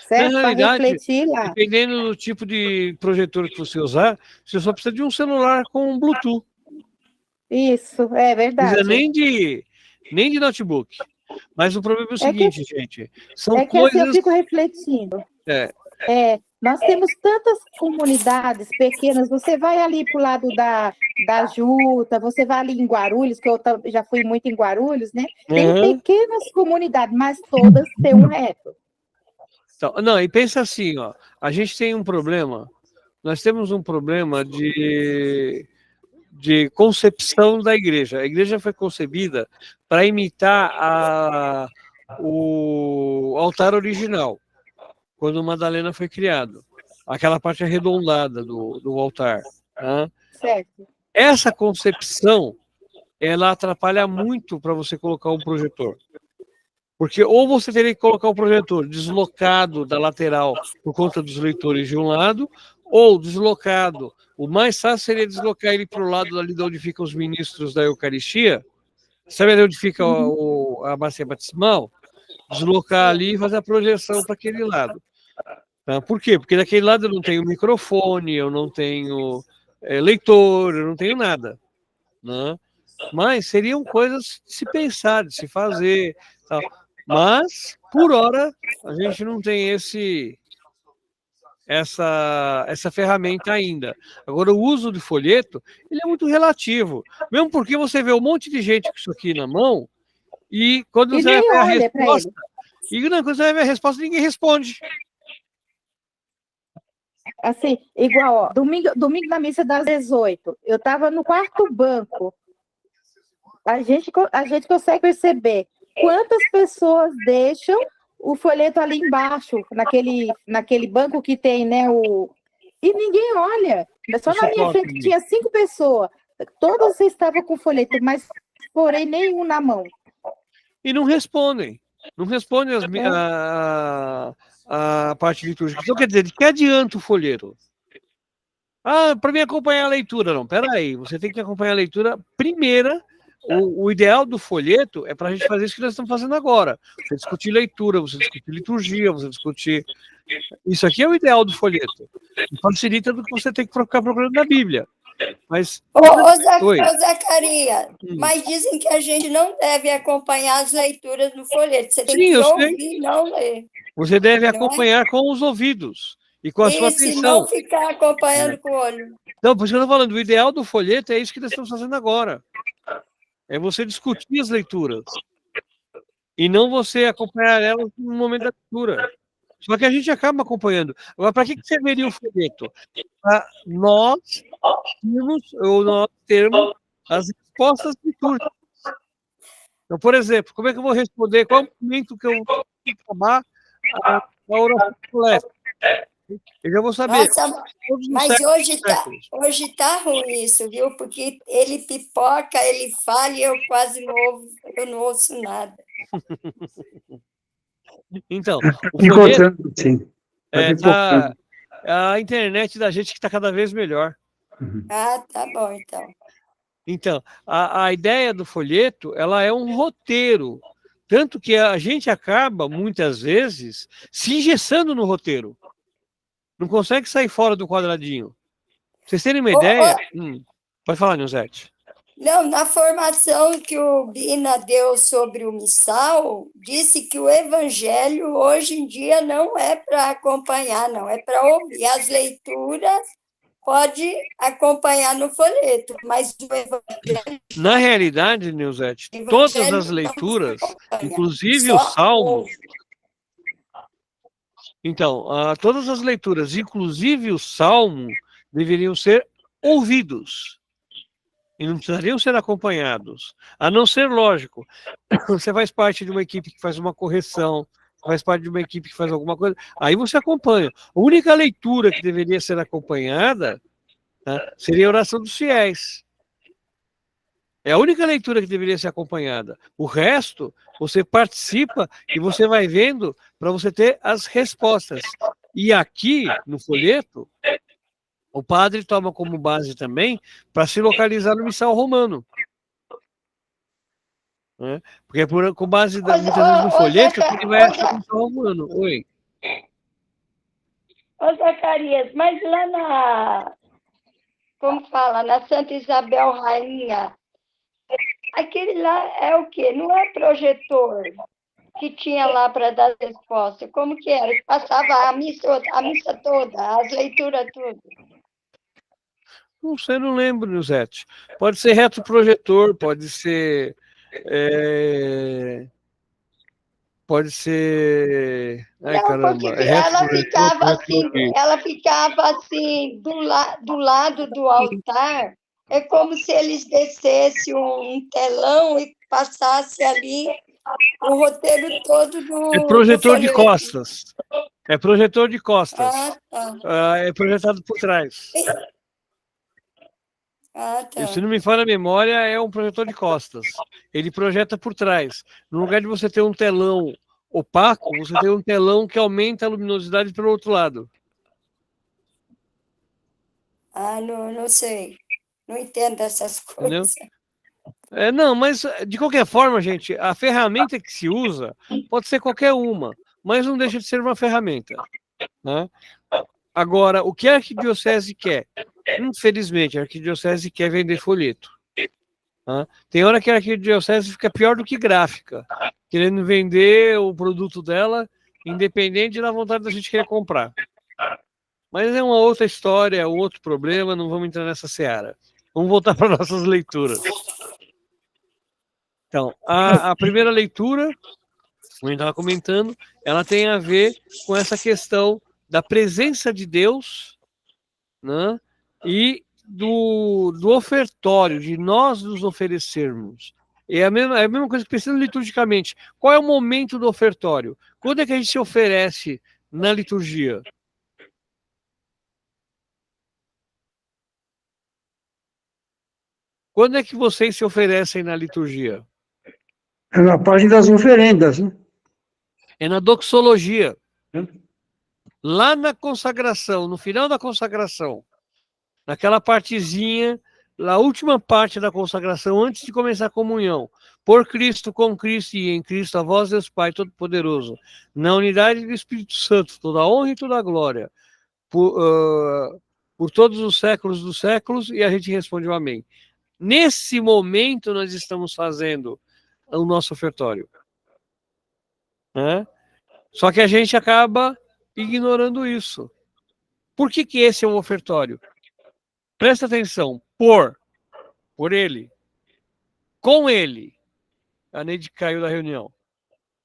Speaker 3: Certo?
Speaker 1: Na realidade,
Speaker 3: para refletir lá.
Speaker 1: Dependendo do tipo de projetor que você usar, você só precisa de um celular com Bluetooth.
Speaker 3: Isso, é verdade.
Speaker 1: Não precisa nem de notebook. Mas o problema é o seguinte, gente. São
Speaker 3: coisas... assim, eu fico refletindo. Nós temos tantas comunidades pequenas. Você vai ali para o lado da Juta, você vai ali em Guarulhos, que eu já fui muito em Guarulhos, né? Tem pequenas comunidades, mas todas têm um reto.
Speaker 1: Então, não, e pensa assim, ó, a gente tem um problema, nós temos um problema de concepção da igreja. A igreja foi concebida para imitar o altar original, quando Madalena foi criado. Aquela parte arredondada do altar. Tá?
Speaker 3: Certo.
Speaker 1: Essa concepção ela atrapalha muito para você colocar um projetor. Porque ou você teria que colocar o projetor deslocado da lateral por conta dos leitores de um lado, ou deslocado. O mais fácil seria deslocar ele para o lado ali de onde ficam os ministros da Eucaristia. Sabe ali onde fica a bacia batismal? Deslocar ali e fazer a projeção para aquele lado. Tá? Por quê? Porque daquele lado eu não tenho microfone, eu não tenho leitor, eu não tenho nada. Né? Mas seriam coisas de se pensar, de se fazer. Tal. Mas, por hora, a gente não tem essa ferramenta ainda. Agora, o uso do folheto, ele é muito relativo. Mesmo porque você vê um monte de gente com isso aqui na mão, e quando você vai ver a resposta, quando você vai ver a resposta, ninguém responde.
Speaker 3: Assim, igual, ó, domingo na missa das 18, eu estava no quarto banco. A gente consegue perceber quantas pessoas deixam o folheto ali embaixo, naquele banco que tem, né? E ninguém olha. Só na minha frente tinha 5 pessoas. Todas estavam com o folheto, mas porém nenhum na mão.
Speaker 1: E não respondem. Não respondem a parte litúrgica. Então, quer dizer, de que adianta o folheto? Para mim acompanhar a leitura. Não, peraí. Você tem que acompanhar a leitura primeira. O ideal do folheto é para a gente fazer isso que nós estamos fazendo agora. Você discutir leitura, você discutir liturgia, você discutir... Isso aqui é o ideal do folheto. Facilita do que você tem que ficar procurando na Bíblia. Mas...
Speaker 2: Ô Zacarias, mas dizem que a gente não deve acompanhar as leituras no folheto. Você tem que ouvir e não ler.
Speaker 1: Você deve acompanhar com os ouvidos e com a sua atenção.
Speaker 2: E não ficar acompanhando com o olho.
Speaker 1: Não, por isso que eu estou falando, o ideal do folheto é isso que nós estamos fazendo agora. É você discutir as leituras. E não você acompanhar elas no momento da leitura. Só que a gente acaba acompanhando. Agora, para que serviria o folheto? Para nós termos as respostas litúrgicas. Então, por exemplo, como é que eu vou responder? Qual é o momento que eu vou acabar a oração coleta? Eu já vou saber.
Speaker 2: Nossa, mas hoje tá ruim isso, viu? Porque ele pipoca, ele fala e eu quase não ouço nada.
Speaker 1: Então,
Speaker 5: sim.
Speaker 1: A internet da gente que está cada vez melhor.
Speaker 2: Tá bom, então.
Speaker 1: Então, a ideia do folheto, ela é um roteiro. Tanto que a gente acaba, muitas vezes, se engessando no roteiro. Não consegue sair fora do quadradinho. Pra vocês terem uma ideia... Pode falar, Nilzete.
Speaker 2: Não, na formação que o Bina deu sobre o missal, disse que o evangelho, hoje em dia, não é para acompanhar, não, é para ouvir. As leituras pode acompanhar no folheto, mas o evangelho...
Speaker 1: Na realidade, Nilzete, todas as leituras, inclusive os salmos... Então, todas as leituras, inclusive o salmo, deveriam ser ouvidos. E não precisariam ser acompanhados. A não ser, lógico, você faz parte de uma equipe que faz uma correção, faz parte de uma equipe que faz alguma coisa, aí você acompanha. A única leitura que deveria ser acompanhada, tá, seria a oração dos fiéis. É a única leitura que deveria ser acompanhada. O resto, você participa e você vai vendo para você ter as respostas. E aqui, no folheto, o padre toma como base também para se localizar no missal romano. Né? Porque com base muitas vezes no folheto, ele vai achar o missal romano. Oi.
Speaker 2: Ô, Zacarias, mas lá na Santa Isabel Rainha, aquele lá é o quê? Não é projetor que tinha lá para dar resposta? Como que era? Passava a missa toda, as leituras todas.
Speaker 1: Não sei, não lembro, Nilzete. Pode ser retroprojetor, pode ser... Pode ser... Ai,
Speaker 2: não,
Speaker 1: caramba.
Speaker 2: porque ela ficava assim, do lado do altar. É como se eles descessem um telão e passassem ali o roteiro todo do...
Speaker 1: É projetor de costas. É projetor de costas.
Speaker 2: Tá.
Speaker 1: É projetado por trás.
Speaker 2: Ah, tá.
Speaker 1: Se não me falha a memória, é um projetor de costas. Ele projeta por trás. No lugar de você ter um telão opaco, você tem um telão que aumenta a luminosidade pelo outro lado.
Speaker 2: Ah, não sei. Não entendo essas
Speaker 1: Entendeu?
Speaker 2: coisas.
Speaker 1: Não, mas de qualquer forma, gente, a ferramenta que se usa pode ser qualquer uma, mas não deixa de ser uma ferramenta, né? Agora, o que a arquidiocese quer? Infelizmente, a arquidiocese quer vender folheto. Né? Tem hora que a arquidiocese fica pior do que gráfica, querendo vender o produto dela, independente da vontade da gente querer comprar. Mas é uma outra história, é um outro problema, não vamos entrar nessa seara. Vamos voltar para nossas leituras. Então, a primeira leitura, como a gente estava comentando, ela tem a ver com essa questão da presença de Deus, né? E do ofertório, de nós nos oferecermos. É a mesma coisa que pensando liturgicamente. Qual é o momento do ofertório? Quando é que a gente se oferece na liturgia? Quando é que vocês se oferecem na liturgia?
Speaker 5: É na página das oferendas, né?
Speaker 1: É na doxologia. Lá na consagração, no final da consagração, naquela partezinha, na última parte da consagração, antes de começar a comunhão, por Cristo, com Cristo e em Cristo, a vós, Deus Pai Todo-Poderoso, na unidade do Espírito Santo, toda a honra e toda a glória, por todos os séculos dos séculos, e a gente responde o amém. Nesse momento, nós estamos fazendo o nosso ofertório. Né? Só que a gente acaba ignorando isso. Por que esse é o ofertório? Presta atenção. Por ele, com ele. A Neide caiu da reunião.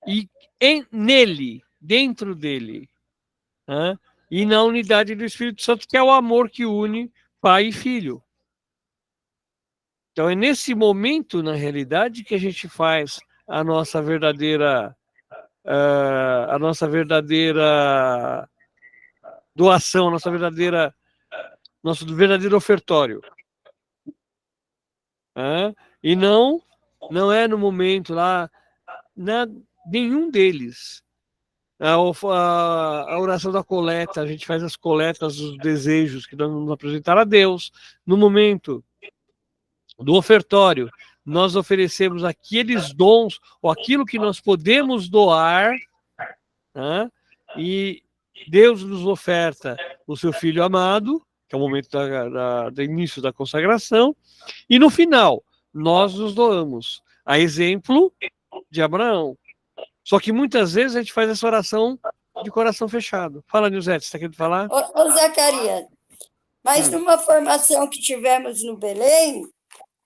Speaker 1: E nele, dentro dele. Né? E na unidade do Espírito Santo, que é o amor que une pai e filho. Então é nesse momento, na realidade, que a gente faz a nossa verdadeira doação, nosso verdadeiro ofertório. E não é no momento lá, nenhum deles. A oração da coleta, a gente faz as coletas dos desejos que nós vamos apresentar a Deus. No momento do ofertório, nós oferecemos aqueles dons, ou aquilo que nós podemos doar, né? E Deus nos oferta o seu Filho amado, que é o momento do início da consagração, e no final, nós nos doamos, a exemplo de Abraão. Só que muitas vezes a gente faz essa oração de coração fechado. Fala, Nilzete, você está querendo falar?
Speaker 2: Ô, Zacarias, mas numa formação que tivemos no Belém,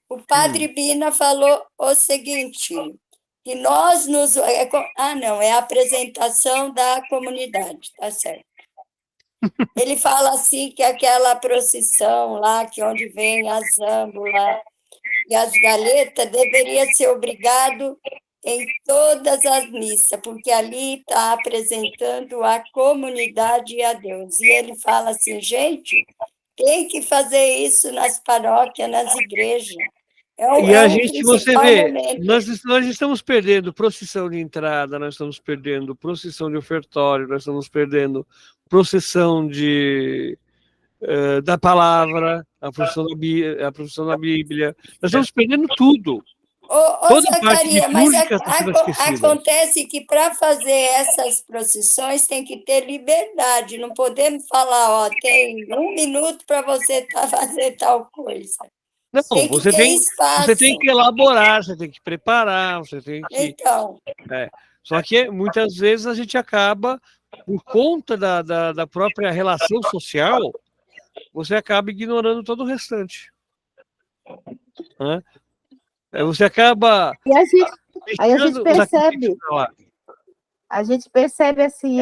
Speaker 2: o padre Bina falou o seguinte, que nós nos... é a apresentação da comunidade, tá certo. Ele fala assim que aquela procissão lá, que onde vem as âmbulas e as galetas, deveria ser obrigado em todas as missas, porque ali está apresentando a comunidade e a Deus. E ele fala assim, gente, tem que fazer isso nas paróquias, nas igrejas.
Speaker 1: E a gente, você vê,
Speaker 2: momento.
Speaker 1: nós estamos perdendo procissão de entrada, nós estamos perdendo procissão de ofertório, nós estamos perdendo procissão da palavra, a procissão da Bíblia, nós estamos perdendo tudo.
Speaker 2: Ô Zacarias, mas acontece que para fazer essas procissões tem que ter liberdade, não podemos falar, ó, tem 1 minuto para você fazer tal coisa.
Speaker 1: Não, você tem que elaborar, você tem que preparar, você tem que...
Speaker 2: Então...
Speaker 1: Só que muitas vezes a gente acaba, por conta da própria relação social, você acaba ignorando todo o restante. Né? Você acaba...
Speaker 3: E aí a gente percebe... A gente percebe, assim,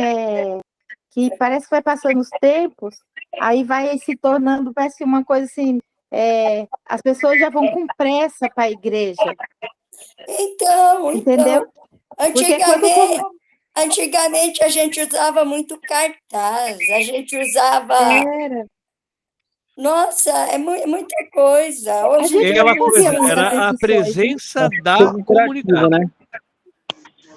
Speaker 3: que parece que vai passando os tempos, aí vai se tornando, parece uma coisa assim... as pessoas já vão com pressa para a igreja. Entendeu?
Speaker 2: Antigamente a gente usava muito cartaz, a gente usava Nossa, é muita coisa. Hoje em
Speaker 3: gente
Speaker 2: dia
Speaker 1: Aquela
Speaker 3: não
Speaker 1: coisa,
Speaker 3: fazia muitas
Speaker 1: era a
Speaker 3: edições,
Speaker 1: presença da
Speaker 4: Coisa interativa,
Speaker 1: comunidade.
Speaker 4: né?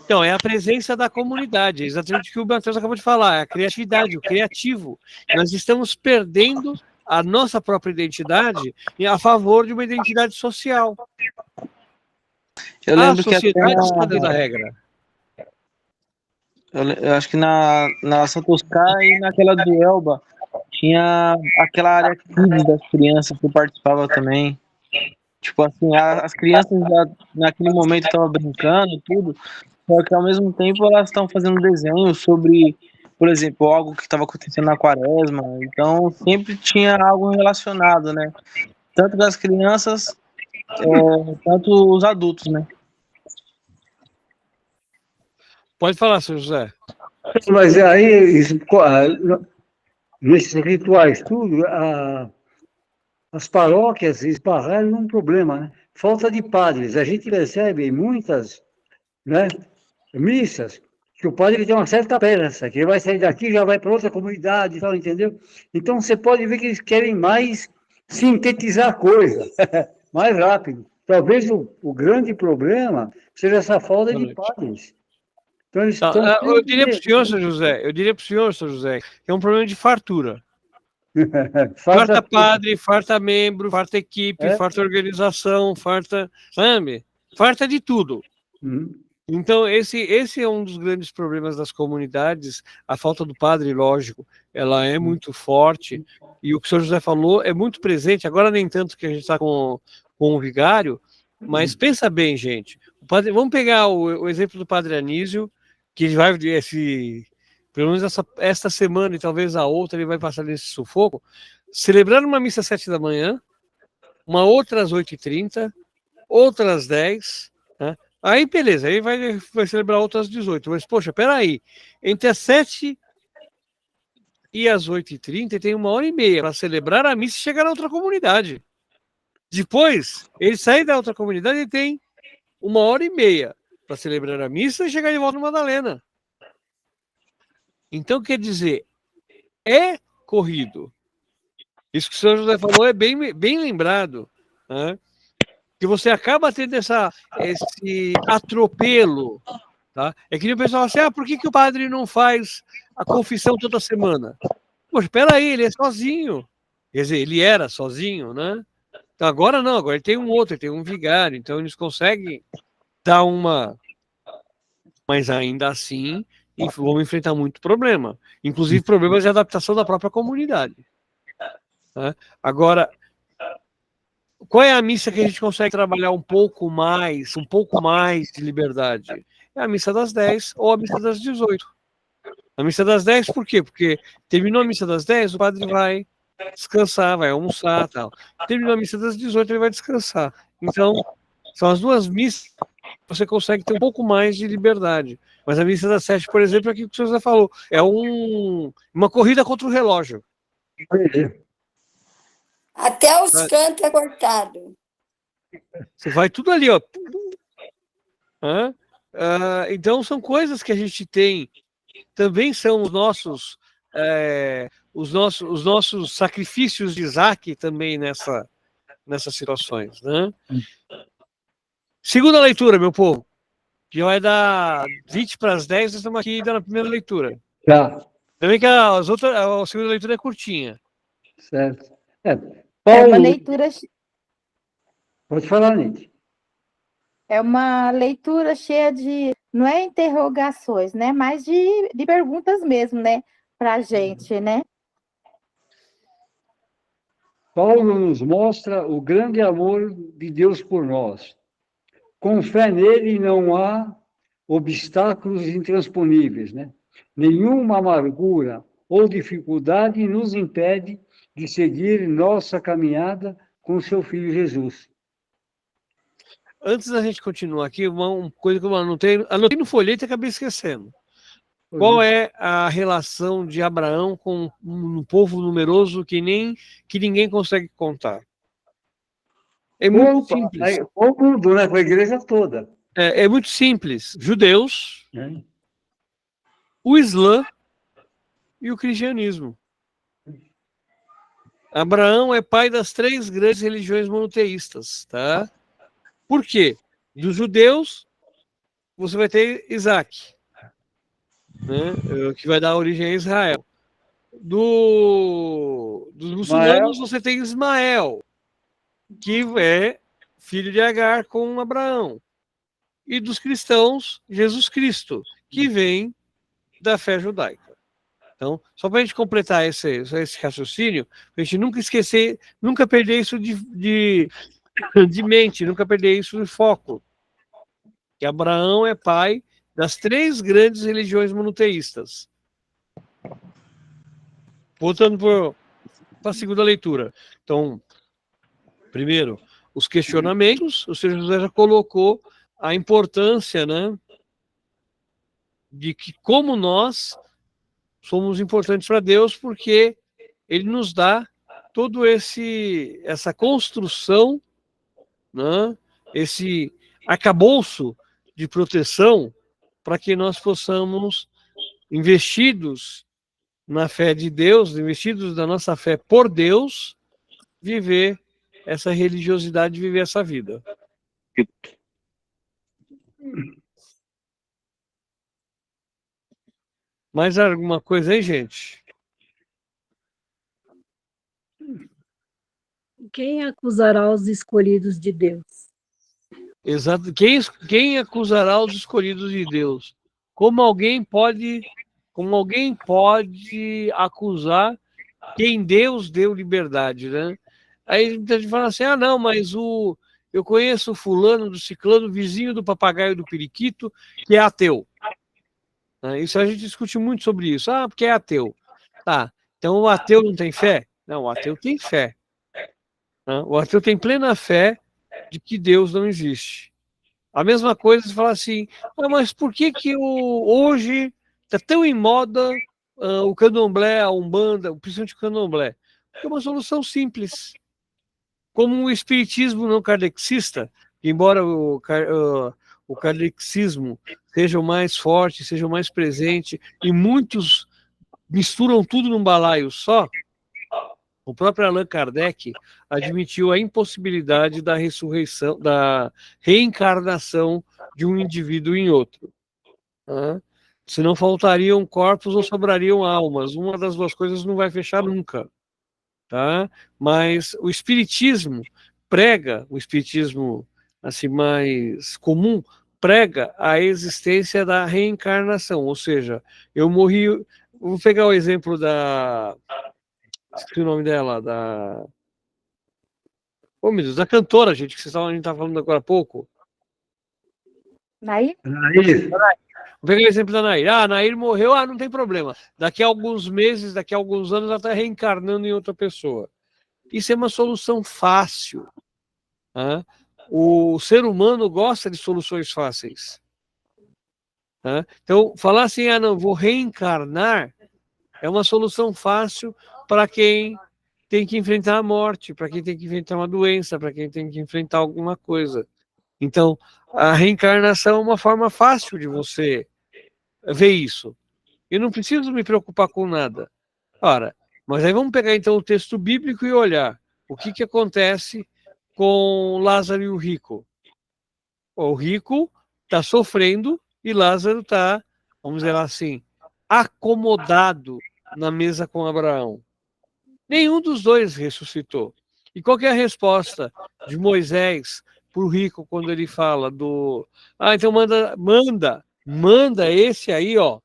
Speaker 1: Então, é a presença da comunidade, exatamente o que o Matheus acabou de falar, é a criatividade, o criativo. Nós estamos perdendo a nossa própria identidade a favor de uma identidade social.
Speaker 4: Eu
Speaker 1: A
Speaker 4: lembro que até
Speaker 1: sociedade está dando a regra.
Speaker 4: eu acho que na Santoscar e naquela do Elba tinha aquela área kids das crianças que eu participava também. Tipo assim, as crianças já naquele momento estavam brincando, tudo, só que ao mesmo tempo elas estão fazendo desenhos sobre, por exemplo, algo que estava acontecendo na quaresma. Então sempre tinha algo relacionado, né? Tanto das crianças, quanto os adultos, né?
Speaker 1: Pode falar, seu José.
Speaker 5: Mas aí, nesses rituais, tudo, as paróquias esbarraram num problema, né? Falta de padres. A gente percebe em muitas, né, missas que o padre tem uma certa pressa, que ele vai sair daqui e já vai para outra comunidade e tal, entendeu? Então você pode ver que eles querem mais sintetizar a coisa, mais rápido. Talvez o grande problema seja essa falta de padres. Então eles estão
Speaker 1: Eu diria para o senhor, seu José, que é um problema de fartura. Farta padre, farta membro, farta equipe, farta organização, farta, sabe? Farta de tudo. Então, esse é um dos grandes problemas das comunidades. A falta do padre, lógico, ela é muito forte. E o que o senhor José falou é muito presente. Agora, nem tanto que a gente está com o vigário, mas pensa bem, gente. Vamos pegar o exemplo do padre Anísio, que vai pelo menos esta semana e talvez a outra, ele vai passar nesse sufoco, celebrando uma missa às 7 da manhã, uma outra às 8h30, outra às 10, né? Aí, beleza, aí vai celebrar outras 18. Mas, poxa, peraí, entre as 7 e as 8h30 tem 1h30 para celebrar a missa e chegar na outra comunidade. Depois, ele sai da outra comunidade e tem 1h30 para celebrar a missa e chegar de volta no Madalena. Então, quer dizer, é corrido. Isso que o senhor José falou é bem lembrado, né? Que você acaba tendo esse atropelo, tá? É que nem o pessoal fala assim, por que o padre não faz a confissão toda semana? Poxa, espera aí, ele é sozinho. Quer dizer, ele era sozinho, né? Então agora não, agora ele tem um outro, ele tem um vigário, então eles conseguem dar uma... Mas ainda assim, vão enfrentar muito problema, inclusive problemas de adaptação da própria comunidade. Né? Agora, qual é a missa que a gente consegue trabalhar um pouco mais de liberdade? É a missa das 10 ou a missa das 18. A missa das 10, por quê? Porque terminou a missa das 10, o padre vai descansar, vai almoçar, tal. Terminou a missa das 18, ele vai descansar. Então, são as duas missas que você consegue ter um pouco mais de liberdade. Mas a missa das 7, por exemplo, é aquilo que o senhor já falou, é uma corrida contra o relógio.
Speaker 2: Até os cantos é cortado.
Speaker 1: Você vai tudo ali, ó. Então são coisas que a gente tem, também são os nossos sacrifícios de Isaac também nessas situações, né? Segunda leitura, meu povo, que vai dar 20 para as 10, nós estamos aqui na primeira leitura.
Speaker 5: Tá.
Speaker 1: Também que a segunda leitura é curtinha.
Speaker 5: Certo.
Speaker 3: É uma leitura...
Speaker 5: Pode falar, Nite.
Speaker 3: É uma leitura cheia de, não é interrogações, né? Mas de perguntas mesmo, né? Para a gente, né?
Speaker 5: Paulo nos mostra o grande amor de Deus por nós. Com fé nele não há obstáculos intransponíveis, né? Nenhuma amargura ou dificuldade nos impede de seguir nossa caminhada com seu Filho Jesus.
Speaker 1: Antes da gente continuar aqui, uma coisa que eu anotei no folheto e acabei esquecendo. Qual é a relação de Abraão com um povo numeroso que ninguém consegue contar? É muito simples.
Speaker 5: Com tudo, né? Com a igreja toda.
Speaker 1: É muito simples. Judeus, o Islã e o cristianismo. Abraão é pai das 3 grandes religiões monoteístas, tá? Por quê? Dos judeus, você vai ter Isaac, né? Que vai dar origem a Israel. Dos muçulmanos, você tem Ismael, que é filho de Agar com Abraão. E dos cristãos, Jesus Cristo, que vem da fé judaica. Então, só para a gente completar esse raciocínio, a gente nunca esquecer, nunca perder isso de mente, nunca perder isso de foco. Que Abraão é pai das 3 grandes religiões monoteístas. Voltando para a segunda leitura. Então, primeiro, os questionamentos, o Senhor José já colocou a importância, né, de que como nós somos importantes para Deus, porque Ele nos dá todo essa construção, né, esse arcabouço de proteção para que nós possamos, investidos na fé de Deus, investidos na nossa fé por Deus, viver essa religiosidade, viver essa vida. Mais alguma coisa aí, gente?
Speaker 7: Quem acusará os escolhidos de Deus?
Speaker 1: Exato. Quem acusará os escolhidos de Deus? Como alguém pode acusar quem Deus deu liberdade, né? Aí a gente fala assim, não, mas eu conheço o fulano do ciclano, vizinho do papagaio do periquito, que é ateu. Isso a gente discute muito sobre isso. Porque é ateu. Tá, então o ateu não tem fé? Não, o ateu tem fé. O ateu tem plena fé de que Deus não existe. A mesma coisa, você fala assim, mas por que hoje está tão em moda o candomblé, a umbanda, principalmente o candomblé? Porque é uma solução simples. Como o espiritismo não kardecista, embora o kardexismo seja o mais forte, seja o mais presente, e muitos misturam tudo num balaio só, o próprio Allan Kardec admitiu a impossibilidade da ressurreição, da reencarnação de um indivíduo em outro. Senão faltariam corpos ou sobrariam almas. Uma das 2 coisas não vai fechar nunca. Tá? Mas o espiritismo assim mais comum, prega a existência da reencarnação, ou seja, eu morri, vou pegar o exemplo esqueci o nome dela, meu Deus, da cantora, gente, que a gente estava falando agora há pouco.
Speaker 3: Nair?
Speaker 1: Vou pegar o exemplo da Nair. A Nair morreu, não tem problema. Daqui a alguns meses, daqui a alguns anos, ela está reencarnando em outra pessoa. Isso é uma solução fácil. O ser humano gosta de soluções fáceis. Então, falar assim, não, vou reencarnar, é uma solução fácil para quem tem que enfrentar a morte, para quem tem que enfrentar uma doença, para quem tem que enfrentar alguma coisa. Então, a reencarnação é uma forma fácil de você ver isso. Eu não preciso me preocupar com nada. Ora, mas aí vamos pegar então o texto bíblico e olhar o que acontece com Lázaro e o rico. O rico está sofrendo e Lázaro está, vamos dizer assim, acomodado na mesa com Abraão. Nenhum dos dois ressuscitou. E qual que é a resposta de Moisés para o rico quando ele fala então manda esse aí, ó,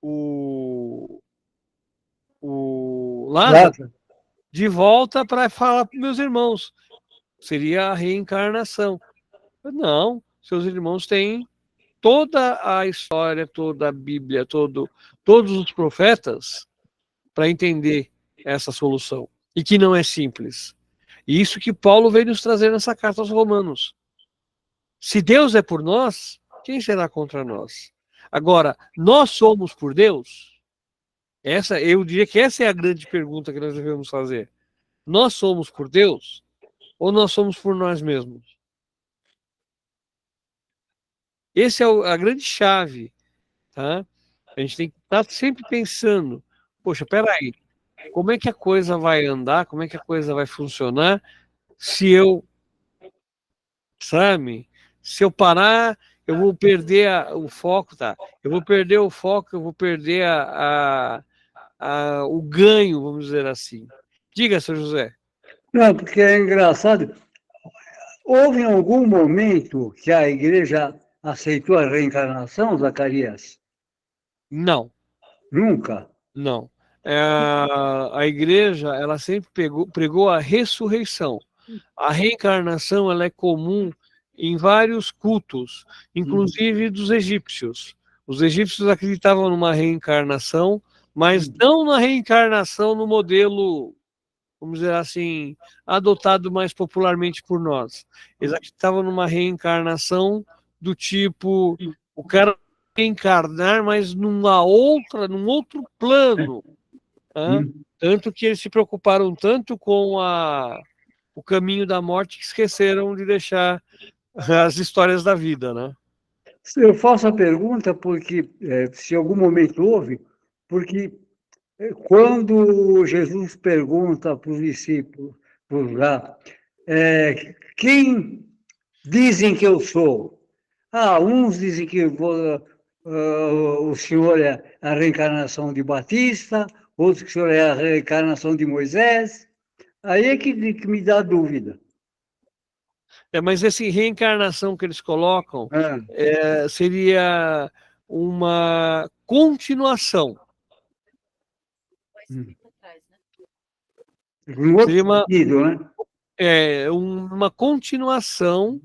Speaker 1: o Lázaro, de volta para falar para meus irmãos. Seria a reencarnação. Não, seus irmãos têm toda a história, toda a Bíblia, todos os profetas para entender essa solução. E que não é simples. E isso que Paulo veio nos trazer nessa carta aos Romanos. Se Deus é por nós, quem será contra nós? Agora, nós somos por Deus? Eu diria que essa é a grande pergunta que nós devemos fazer. Nós somos por Deus ou nós somos por nós mesmos? Essa é a grande chave, tá? A gente tem que estar sempre pensando, poxa, peraí, como é que a coisa vai andar, como é que a coisa vai funcionar se eu, sabe, se eu parar, eu vou perder o foco, tá? Eu vou perder o foco, eu vou perder o ganho, vamos dizer assim. Diga, seu José.
Speaker 5: Não, porque é engraçado. Houve algum momento que a igreja aceitou a reencarnação, Zacarias?
Speaker 1: Não,
Speaker 5: Nunca.
Speaker 1: não. A igreja, ela sempre pregou a ressurreição. A reencarnação, ela é comum em vários cultos, inclusive dos egípcios. Os egípcios acreditavam numa reencarnação, mas não na reencarnação no modelo, vamos dizer assim, adotado mais popularmente por nós. Eles acreditavam numa reencarnação do tipo, o cara reencarnar, mas num outro plano. Tá? Tanto que eles se preocuparam tanto com o caminho da morte que esqueceram de deixar as histórias da vida, né?
Speaker 5: Eu faço a pergunta porque, se em algum momento houve, porque quando Jesus pergunta para os discípulos lá, quem dizem que eu sou? Ah, uns dizem que o Senhor é a reencarnação de Batista, outros que o Senhor é a reencarnação de Moisés. Aí é que me dá dúvida.
Speaker 1: Mas essa reencarnação que eles colocam seria uma continuação. Seria uma continuação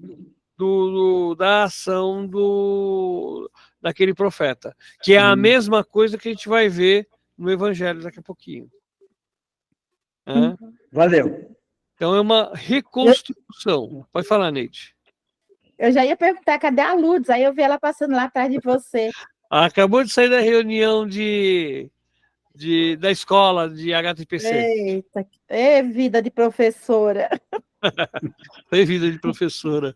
Speaker 1: da ação daquele profeta, que é a mesma coisa que a gente vai ver no Evangelho daqui a pouquinho.
Speaker 5: Valeu.
Speaker 1: Então é uma reconstrução. Pode falar, Neide.
Speaker 3: Eu já ia perguntar, cadê a Lourdes? Aí eu vi ela passando lá atrás de você.
Speaker 1: Acabou de sair da reunião da escola de HTPC.
Speaker 3: Eita, vida de professora.
Speaker 1: Vida de professora.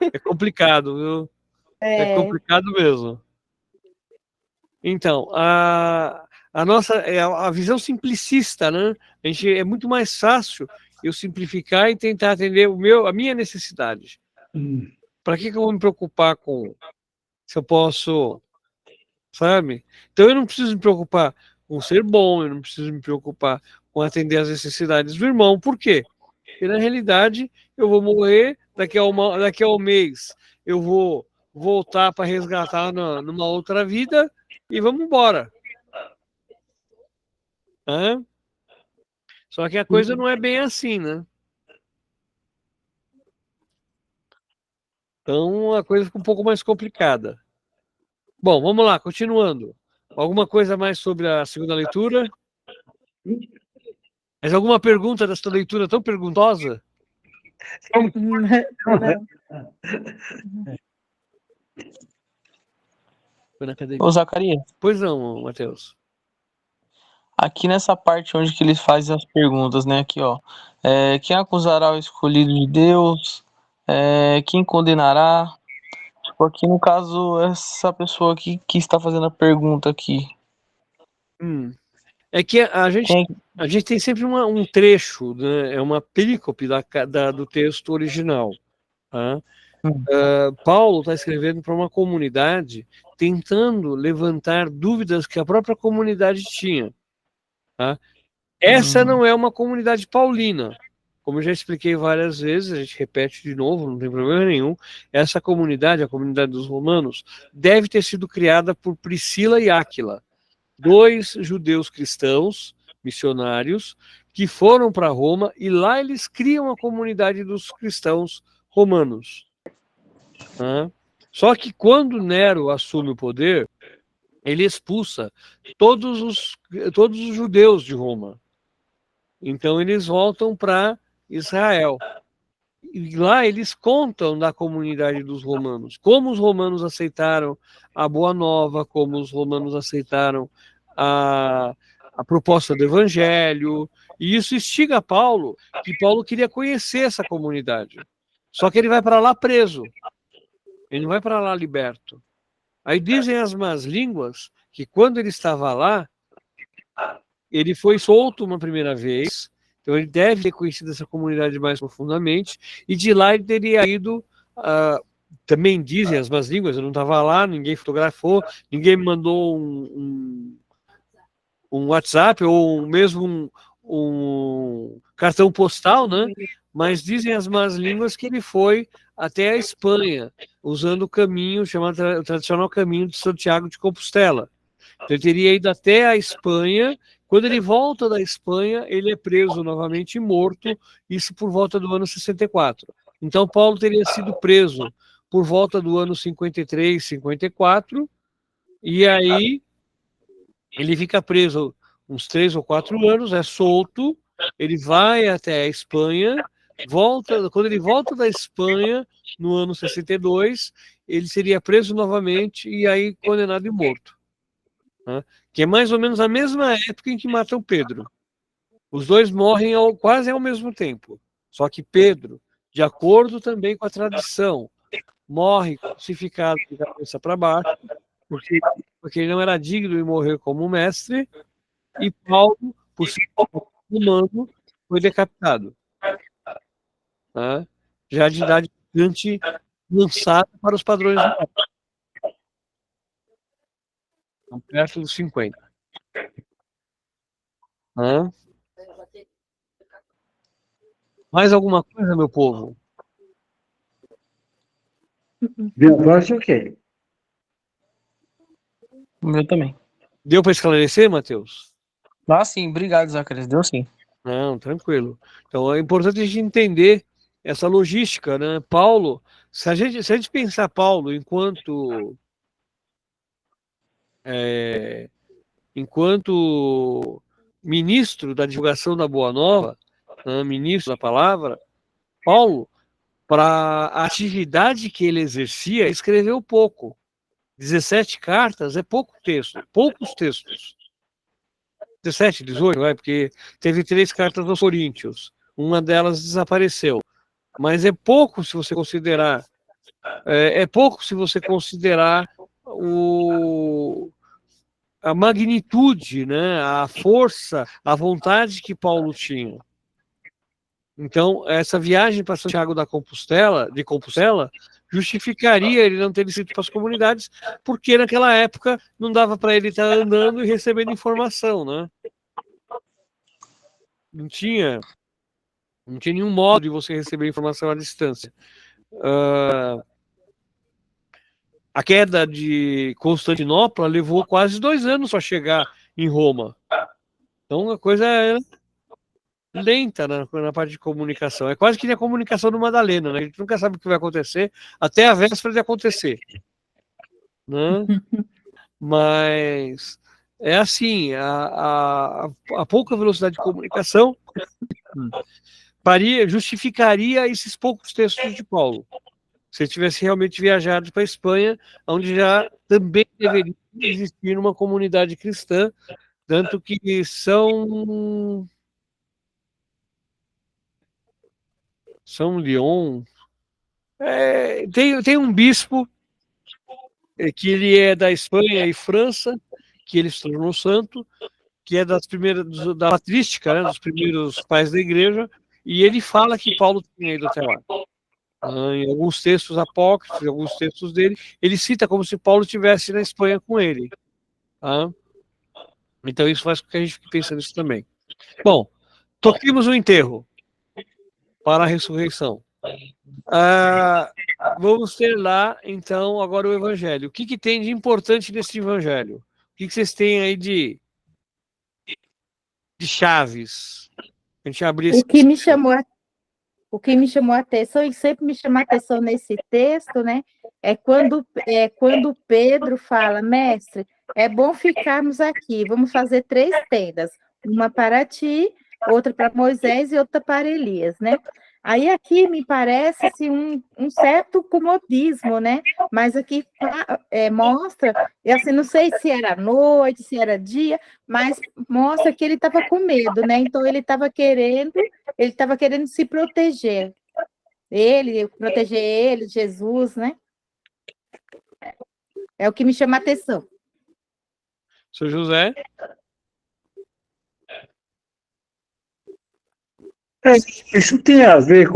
Speaker 1: É complicado, viu? É complicado mesmo. Então, a nossa a visão simplicista, né? É muito mais fácil eu simplificar e tentar atender a minha necessidade. Para que eu vou me preocupar se eu posso, sabe? Então eu não preciso me preocupar com ser bom, eu não preciso me preocupar com atender as necessidades do irmão. Por quê? Porque na realidade eu vou morrer daqui a um mês, eu vou voltar para resgatar numa outra vida e vamos embora. Só que a coisa não é bem assim, né? Então a coisa fica um pouco mais complicada. Bom, vamos lá, continuando. Alguma coisa mais sobre a segunda leitura? Mas alguma pergunta dessa leitura tão perguntosa?
Speaker 4: Ô, Zacarias.
Speaker 1: Pois não, Matheus.
Speaker 4: Aqui nessa parte onde que eles fazem as perguntas, né? Aqui, ó. Quem acusará o escolhido de Deus? Quem condenará? Tipo, aqui no caso, essa pessoa aqui que está fazendo a pergunta aqui.
Speaker 1: É que a gente tem sempre um trecho, né? É uma perícope do texto original. Tá? Paulo está escrevendo para uma comunidade tentando levantar dúvidas que a própria comunidade tinha. Tá? Essa não é uma comunidade paulina. Como eu já expliquei várias vezes, a gente repete de novo, não tem problema nenhum. Essa comunidade, a comunidade dos romanos, deve ter sido criada por Priscila e Áquila, 2 judeus cristãos, missionários, que foram para Roma e lá eles criam a comunidade dos cristãos romanos. Só que quando Nero assume o poder, ele expulsa todos os judeus de Roma. Então eles voltam para Israel. E lá eles contam da comunidade dos romanos, como os romanos aceitaram a Boa Nova, como os romanos aceitaram a proposta do Evangelho, e isso instiga Paulo, que Paulo queria conhecer essa comunidade. Só que ele vai para lá preso, ele não vai para lá liberto. Aí dizem as más línguas que quando ele estava lá, ele foi solto uma primeira vez, então ele deve ter conhecido essa comunidade mais profundamente, e de lá ele teria ido, também dizem as más línguas, eu não estava lá, ninguém fotografou, ninguém me mandou um WhatsApp ou mesmo um cartão postal, né? Mas dizem as más línguas que ele foi até a Espanha, usando o caminho, chamado o tradicional caminho de Santiago de Compostela. Então, ele teria ido até a Espanha. Quando ele volta da Espanha, ele é preso novamente e morto, isso por volta do ano 64. Então, Paulo teria sido preso por volta do ano 53, 54, e aí ele fica preso uns 3 ou 4 anos, é solto, ele vai até a Espanha, quando ele volta da Espanha, no ano 62, ele seria preso novamente e aí condenado e morto. Né? Que é mais ou menos a mesma época em que matam Pedro. Os dois morrem quase ao mesmo tempo. Só que Pedro, de acordo também com a tradição, morre crucificado de cabeça para baixo, porque ele não era digno de morrer como mestre, e Paulo, por ser humano, foi decapitado. Né? Já de idade bastante lançada para os padrões da época. Perto dos 50. Né? Mais alguma coisa, meu povo?
Speaker 5: Minha parte, ok.
Speaker 4: O meu também.
Speaker 1: Deu para esclarecer, Matheus?
Speaker 4: Ah, sim, obrigado, Zacarias. Deu sim.
Speaker 1: Não, tranquilo. Então é importante a gente entender essa logística, né? Paulo, se a gente pensar Paulo enquanto ministro da divulgação da Boa Nova, né, ministro da palavra, Paulo, para a atividade que ele exercia, escreveu pouco. 17 cartas é poucos textos. 17, 18, porque teve 3 cartas aos Coríntios. Uma delas desapareceu. Mas é pouco se você considerar. É pouco se você considerar a magnitude, né, a força, a vontade que Paulo tinha. Então, essa viagem para Santiago de Compostela, justificaria ele não ter escrito para as comunidades, porque naquela época não dava para ele estar andando e recebendo informação, né? Não tinha nenhum modo de você receber informação à distância. A queda de Constantinopla levou quase 2 anos para chegar em Roma. Então a coisa é lenta na parte de comunicação. É quase que nem a comunicação do Madalena, né? A gente nunca sabe o que vai acontecer até a véspera de acontecer. Né? Mas é assim, a pouca velocidade de comunicação justificaria esses poucos textos de Paulo. Se ele tivesse realmente viajado para a Espanha, onde já também deveria existir uma comunidade cristã, tanto que São Leon tem um bispo que ele é da Espanha e França, que ele se tornou santo, que é da patrística, né, dos primeiros pais da igreja, e ele fala que Paulo tinha ido até lá. Em alguns textos apócrifos, em alguns textos dele, ele cita como se Paulo estivesse na Espanha com ele. Tá? Então isso faz com que a gente fique pensando nisso também. Bom, toquemos o enterro para a ressurreição. Vamos ter lá, então, agora o Evangelho. O que tem de importante nesse Evangelho? O que vocês têm aí de chaves? A gente abrir esse...
Speaker 3: O que me chamou a atenção, e sempre me chama a atenção nesse texto, né? É quando Pedro fala, mestre, é bom ficarmos aqui, vamos fazer 3 tendas, uma para ti, outra para Moisés e outra para Elias, né? Aí aqui me parece assim, um certo comodismo, né? Mas aqui mostra, eu assim, não sei se era noite, se era dia, mas mostra que ele estava com medo, né? Então ele estava querendo se proteger. Proteger ele, Jesus, né? É o que me chama a atenção.
Speaker 1: Seu José?
Speaker 5: Isso tem a ver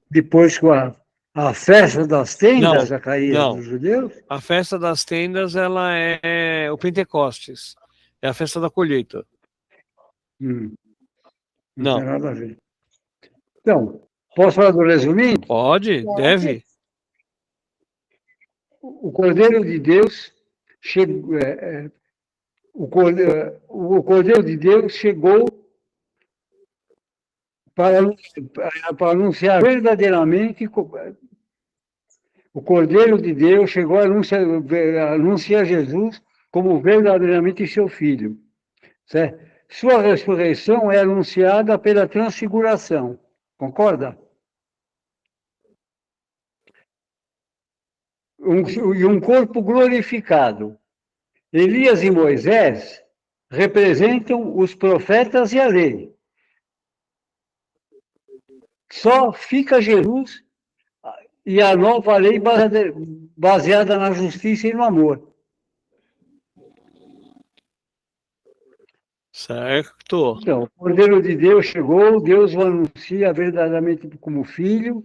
Speaker 5: depois com a festa das tendas, Zacarias,
Speaker 1: não.
Speaker 5: dos judeus?
Speaker 1: A festa das tendas, ela é o Pentecostes. É a festa da colheita.
Speaker 5: Não
Speaker 1: Não.
Speaker 5: tem nada a ver. Então, posso falar do resumindo?
Speaker 1: Pode, deve.
Speaker 5: O Cordeiro de Deus chegou, o Cordeiro de Deus chegou para anunciar verdadeiramente. O Cordeiro de Deus chegou a anunciar Jesus como verdadeiramente seu filho. Certo? Sua ressurreição é anunciada pela transfiguração. Concorda? E um corpo glorificado. Elias e Moisés representam os profetas e a lei. Só fica Jesus e a nova lei baseada na justiça e no amor.
Speaker 1: Certo.
Speaker 5: Então, o Cordeiro de Deus chegou, Deus o anuncia verdadeiramente como filho,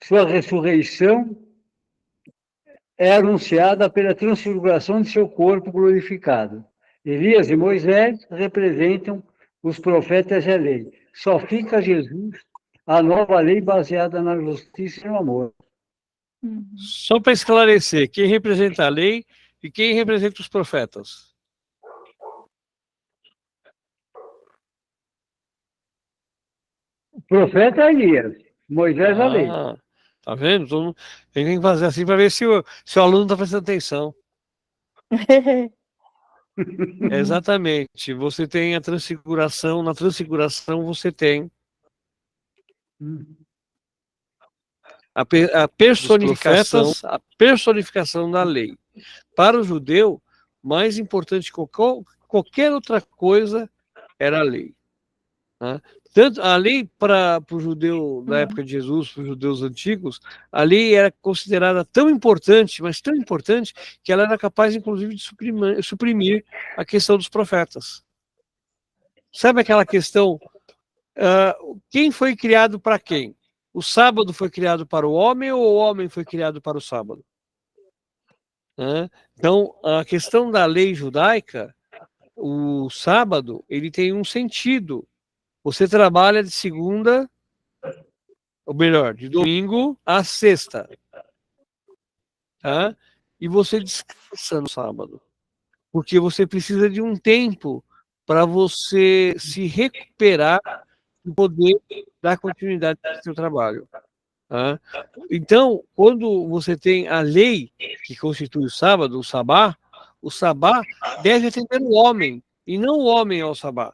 Speaker 5: sua ressurreição é anunciada pela transfiguração de seu corpo glorificado. Elias e Moisés representam os profetas e a lei. Só fica Jesus, a nova lei baseada na justiça e no amor.
Speaker 1: Só para esclarecer, quem representa a lei e quem representa os profetas?
Speaker 5: O profeta é Elias, Moisés a lei.
Speaker 1: Tá vendo? Então, tem que fazer assim para ver se o aluno está prestando atenção. Exatamente. Você tem a transfiguração, na transfiguração você tem a personificação da lei. Para o judeu, mais importante que qualquer outra coisa era a lei. Né? Tanto a lei para o judeu da época de Jesus, para os judeus antigos, a lei era considerada tão importante, mas tão importante, que ela era capaz, inclusive, de suprimir a questão dos profetas. Sabe aquela questão, quem foi criado para quem? O sábado foi criado para o homem ou o homem foi criado para o sábado? Então, a questão da lei judaica, o sábado, ele tem um sentido. Você trabalha de segunda, ou melhor, de domingo a sexta. Tá? E você descansa no sábado. Porque você precisa de um tempo para você se recuperar e poder dar continuidade ao seu trabalho. Tá? Então, quando você tem a lei que constitui o sábado, o sabá deve atender o homem, e não o homem ao sabá.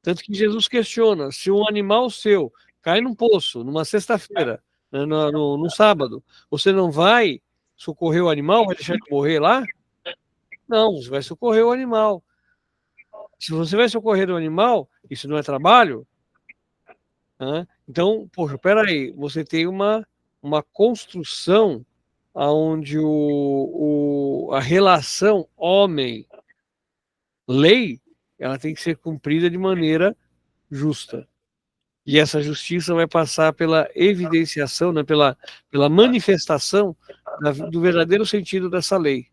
Speaker 1: Tanto que Jesus questiona, se um animal seu cai num poço, numa sexta-feira, né, no sábado, você não vai socorrer o animal, vai deixar ele morrer lá? Não, você vai socorrer o animal. Se você vai socorrer o animal, isso não é trabalho? Então, poxa, peraí, você tem uma construção onde a relação homem-lei, ela tem que ser cumprida de maneira justa. E essa justiça vai passar pela evidenciação, né, pela manifestação do verdadeiro sentido dessa lei.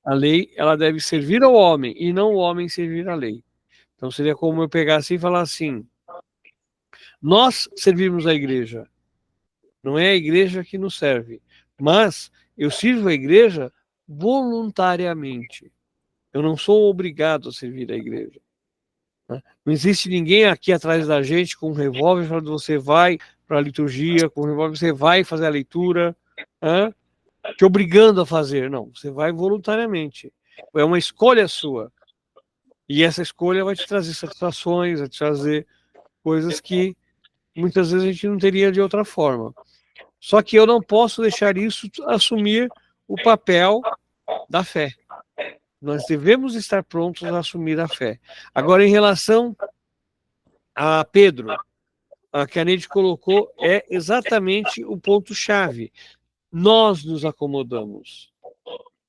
Speaker 1: A lei, ela deve servir ao homem e não o homem servir à lei. Então seria como eu pegar assim e falar assim: nós servimos a igreja, não é a igreja que nos serve, mas eu sirvo a igreja voluntariamente. Eu não sou obrigado a servir a igreja. Não existe ninguém aqui atrás da gente com um revólver falando você vai para a liturgia, com um revólver você vai fazer a leitura, te obrigando a fazer. Não, você vai voluntariamente. É uma escolha sua. E essa escolha vai te trazer satisfações, vai te trazer coisas que muitas vezes a gente não teria de outra forma. Só que eu não posso deixar isso assumir o papel da fé. Nós devemos estar prontos a assumir a fé. Agora, em relação a Pedro, a que a Neide colocou é exatamente o ponto-chave. Nós nos acomodamos.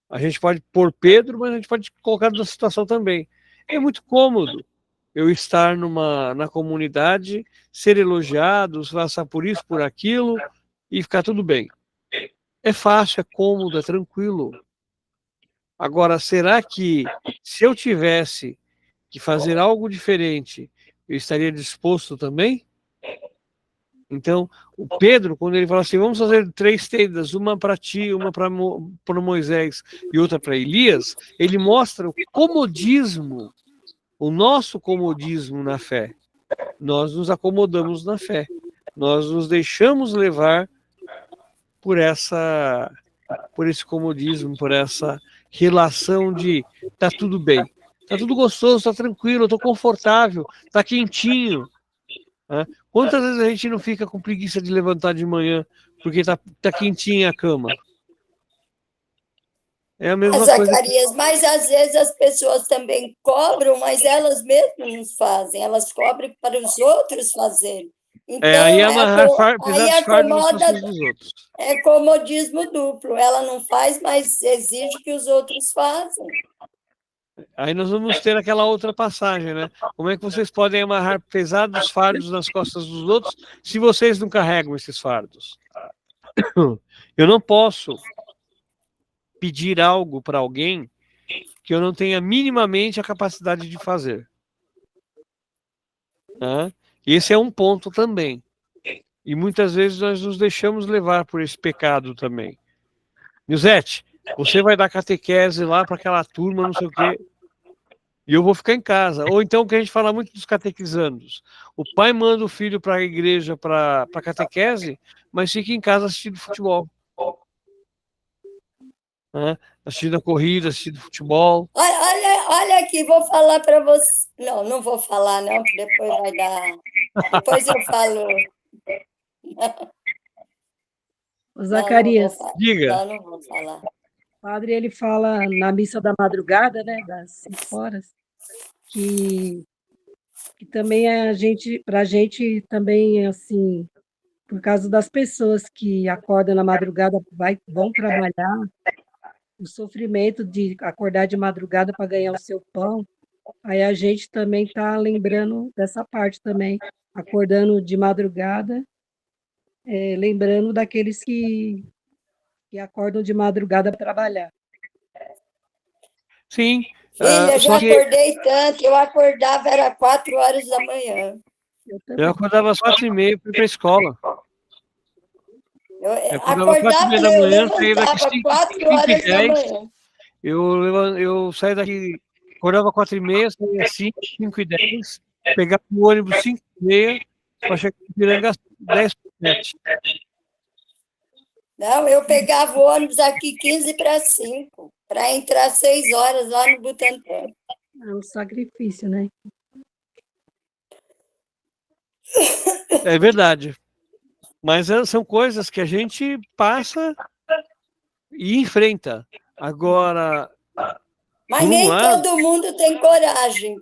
Speaker 1: A gente pode pôr Pedro, mas a gente pode colocar na situação também. É muito cômodo eu estar na comunidade, ser elogiado, passar por isso, por aquilo, e ficar tudo bem. É fácil, é cômodo, é tranquilo. Agora, será que se eu tivesse que fazer algo diferente, eu estaria disposto também? Então, o Pedro, quando ele fala assim, vamos fazer 3 tendas, uma para ti, uma para Moisés e outra para Elias, ele mostra o comodismo, o nosso comodismo na fé. Nós nos acomodamos na fé. Nós nos deixamos levar por esse comodismo, por essa relação de tá tudo bem, tá tudo gostoso, tá tranquilo, eu tô confortável, tá quentinho. Né? Quantas vezes a gente não fica com preguiça de levantar de manhã porque tá quentinha a cama? É a mesma coisa.
Speaker 2: Zacarias, mas às vezes as pessoas também cobram, mas elas mesmas não fazem, elas cobram para os outros fazerem. Então,
Speaker 1: aí amarrar pesados fardos nas
Speaker 2: acomoda,
Speaker 1: costas dos outros.
Speaker 2: é comodismo duplo. Ela não faz, mas exige que os outros façam.
Speaker 1: Aí nós vamos ter aquela outra passagem, né? Como é que vocês podem amarrar pesados fardos nas costas dos outros se vocês não carregam esses fardos? Eu não posso pedir algo para alguém que eu não tenha minimamente a capacidade de fazer. Né? Esse é um ponto também. E muitas vezes nós nos deixamos levar por esse pecado também. Nilzete, você vai dar catequese lá para aquela turma, não sei o quê, e eu vou ficar em casa. Ou então, que a gente fala muito dos catequizandos. O pai manda o filho para a igreja, para catequese, mas fica em casa assistindo futebol. Né? Assistindo a corrida, assistindo futebol.
Speaker 2: Olha aqui, vou falar para você. Não, não vou falar, não, que depois vai dar. Depois eu falo.
Speaker 7: Zacarias,
Speaker 1: diga.
Speaker 2: Não vou falar.
Speaker 7: O padre, ele fala na missa da madrugada, né, das 5 horas, que também para a gente também, assim, por causa das pessoas que acordam na madrugada, vão trabalhar, o sofrimento de acordar de madrugada para ganhar o seu pão, aí a gente também está lembrando dessa parte também, acordando de madrugada, lembrando daqueles que acordam de madrugada para trabalhar.
Speaker 1: Sim.
Speaker 2: Filha, já acordei tanto, eu acordava, era 4 horas da manhã.
Speaker 1: Eu acordava às 4h30 para ir para a escola.
Speaker 2: Eu acordava, eu levantava 4 horas da manhã.
Speaker 1: Eu saí daqui, acordava 4h30, saía 5h10, pegava o ônibus 5h30 para chegar em Ipiranga às 10h07.
Speaker 2: Não, eu pegava o ônibus aqui 4:45, para entrar 6 horas lá no Butantã.
Speaker 7: É um sacrifício, né?
Speaker 1: É verdade. Mas são coisas que a gente passa e enfrenta. Agora.
Speaker 2: Mas nem todo mundo tem coragem.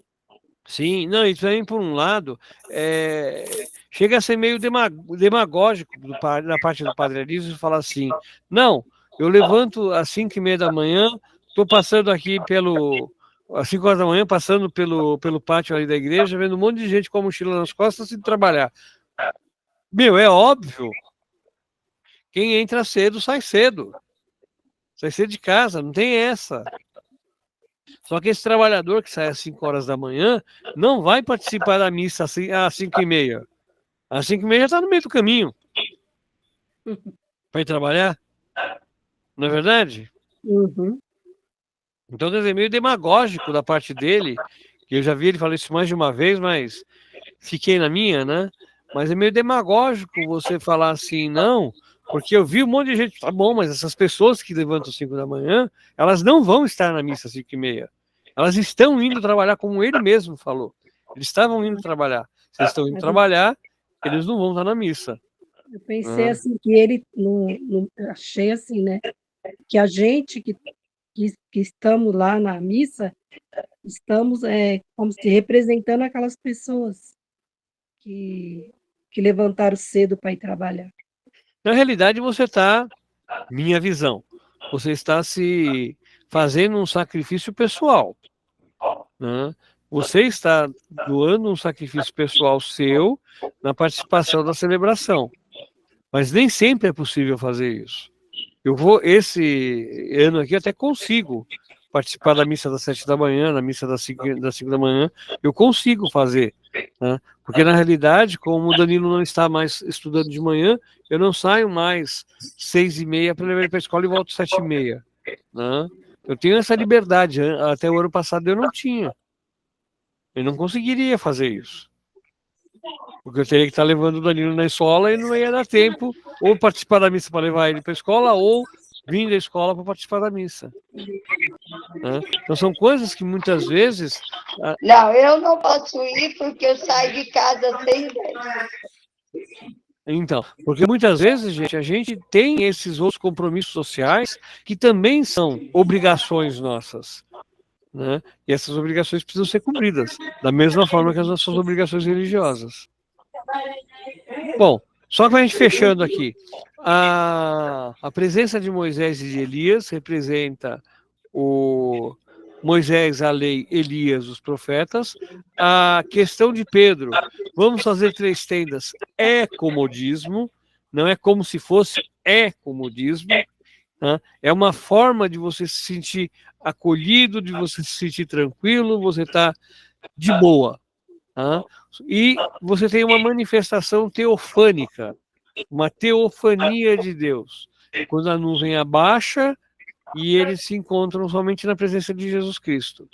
Speaker 1: Sim, não, e também por um lado, chega a ser meio demagógico da parte do Padre Anísio falar assim, não, eu levanto às 5h30 da manhã, estou passando aqui às 5 horas da manhã, passando pelo pátio ali da igreja, vendo um monte de gente com a mochila nas costas e trabalhar. Meu, é óbvio, quem entra cedo, sai cedo de casa, não tem essa. Só que esse trabalhador que sai às 5 horas da manhã não vai participar da missa às 5h30. Às 5h30 já está no meio do caminho para ir trabalhar. Não é verdade?
Speaker 7: Uhum.
Speaker 1: Então, quer dizer, meio demagógico da parte dele, que eu já vi ele falar isso mais de uma vez, mas fiquei na minha, né? Mas é meio demagógico você falar assim, não, porque eu vi um monte de gente, tá bom, mas essas pessoas que levantam às 5 da manhã, elas não vão estar na missa às 5h30. Elas estão indo trabalhar, como ele mesmo falou. Eles estavam indo trabalhar. Se eles estão indo trabalhar, eles não vão estar na missa.
Speaker 7: Eu pensei assim, que ele, achei assim, né? Que a gente que estamos lá na missa, estamos como se representando aquelas pessoas que levantaram cedo para ir trabalhar.
Speaker 1: Na realidade, você está, minha visão, você está se fazendo um sacrifício pessoal, né? Você está doando um sacrifício pessoal seu na participação da celebração. Mas nem sempre é possível fazer isso. Esse ano aqui, eu até consigo participar da missa das 7 da manhã, na missa das 5 da manhã, eu consigo fazer, né? Porque na realidade, como o Danilo não está mais estudando de manhã, eu não saio mais 6h30 para levar ele para a escola e volto 7h30, né? Eu tenho essa liberdade, até o ano passado eu não tinha. Eu não conseguiria fazer isso. Porque eu teria que estar levando o Danilo na escola e não ia dar tempo ou participar da missa para levar ele para a escola ou vir da escola para participar da missa, né? Então são coisas que muitas vezes...
Speaker 2: Não, eu não posso ir porque eu saio de casa às 6h10.
Speaker 1: Então, porque muitas vezes, gente, a gente tem esses outros compromissos sociais que também são obrigações nossas, né? E essas obrigações precisam ser cumpridas, da mesma forma que as nossas obrigações religiosas. Bom, só para a gente fechando aqui, a presença de Moisés e de Elias representa o Moisés, a lei, Elias, os profetas. A questão de Pedro, vamos fazer 3 tendas, é comodismo, não é como se fosse, é comodismo, né? É uma forma de você se sentir acolhido, de você se sentir tranquilo, você está de boa, né? E você tem uma manifestação teofânica, uma teofania de Deus, quando a nuvem abaixa e eles se encontram somente na presença de Jesus Cristo.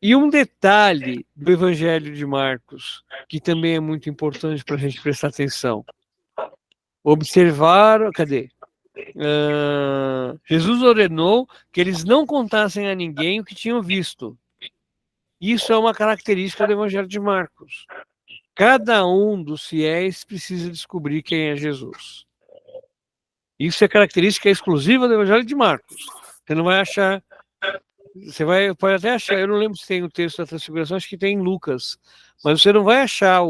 Speaker 1: E um detalhe do Evangelho de Marcos, que também é muito importante para a gente prestar atenção. Observar, Jesus ordenou que eles não contassem a ninguém o que tinham visto. Isso é uma característica do Evangelho de Marcos. Cada um dos fiéis precisa descobrir quem é Jesus. Isso é característica exclusiva do Evangelho de Marcos. Você não vai achar... pode até achar, eu não lembro se tem o texto da Transfiguração, acho que tem em Lucas, mas você não vai achar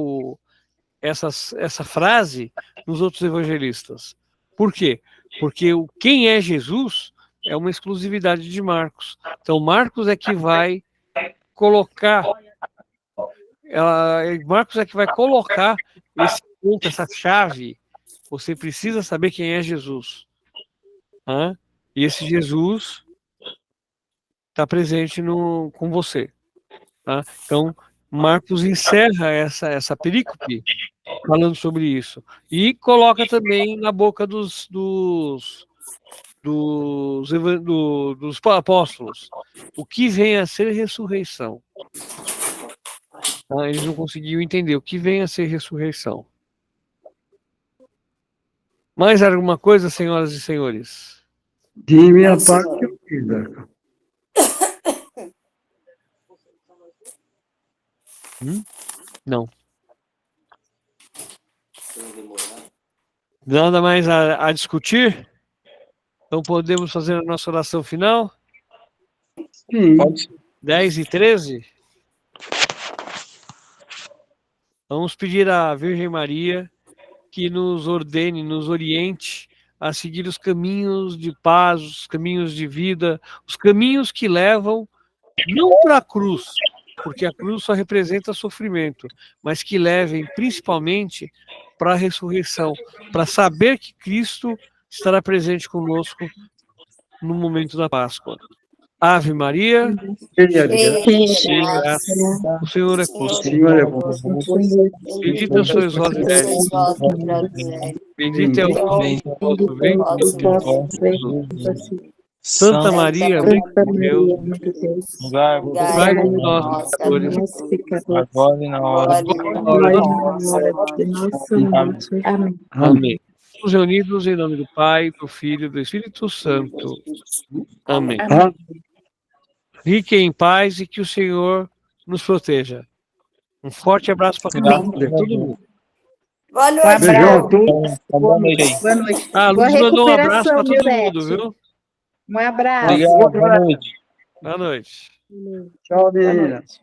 Speaker 1: essa frase nos outros evangelistas. Por quê? Porque quem é Jesus é uma exclusividade de Marcos. Então, Marcos é que vai colocar esse ponto, essa chave. Você precisa saber quem é Jesus. E esse Jesus está presente com você. Tá? Então, Marcos encerra essa perícope falando sobre isso. E coloca também na boca dos apóstolos o que vem a ser ressurreição. Tá? Eles não conseguiam entender o que vem a ser ressurreição. Mais alguma coisa, senhoras e senhores?
Speaker 5: De minha parte, eu fiz, Berca.
Speaker 1: Não. Nada mais a discutir? Então podemos fazer a nossa oração final?
Speaker 5: Sim.
Speaker 1: 10h13? Vamos pedir à Virgem Maria que nos ordene, nos oriente a seguir os caminhos de paz, os caminhos de vida, os caminhos que levam não para a cruz, porque a cruz só representa sofrimento, mas que levem principalmente para a ressurreição, para saber que Cristo estará presente conosco no momento da Páscoa. Ave Maria, cheia de graça, o Senhor é convosco. Bendita sois vós, mulheres, bendito é o fruto do vosso ventre. Santa Maria, Mãe de Deus, rogai por nós, pecadores,
Speaker 8: agora e na hora
Speaker 6: de nossa morte. Amém.
Speaker 1: Amém. Estamos reunidos em nome do Pai, do Filho e do Espírito Santo. Amém. Fiquem em paz e que o Senhor nos proteja. Um forte abraço para todo mundo.
Speaker 2: Boa noite.
Speaker 5: Beijão a todos.
Speaker 6: Boa noite.
Speaker 1: A Luz mandou um abraço para todo mundo, viu?
Speaker 3: Um abraço.
Speaker 8: Obrigado, boa noite.
Speaker 1: Boa noite.
Speaker 5: Tchau, meninas.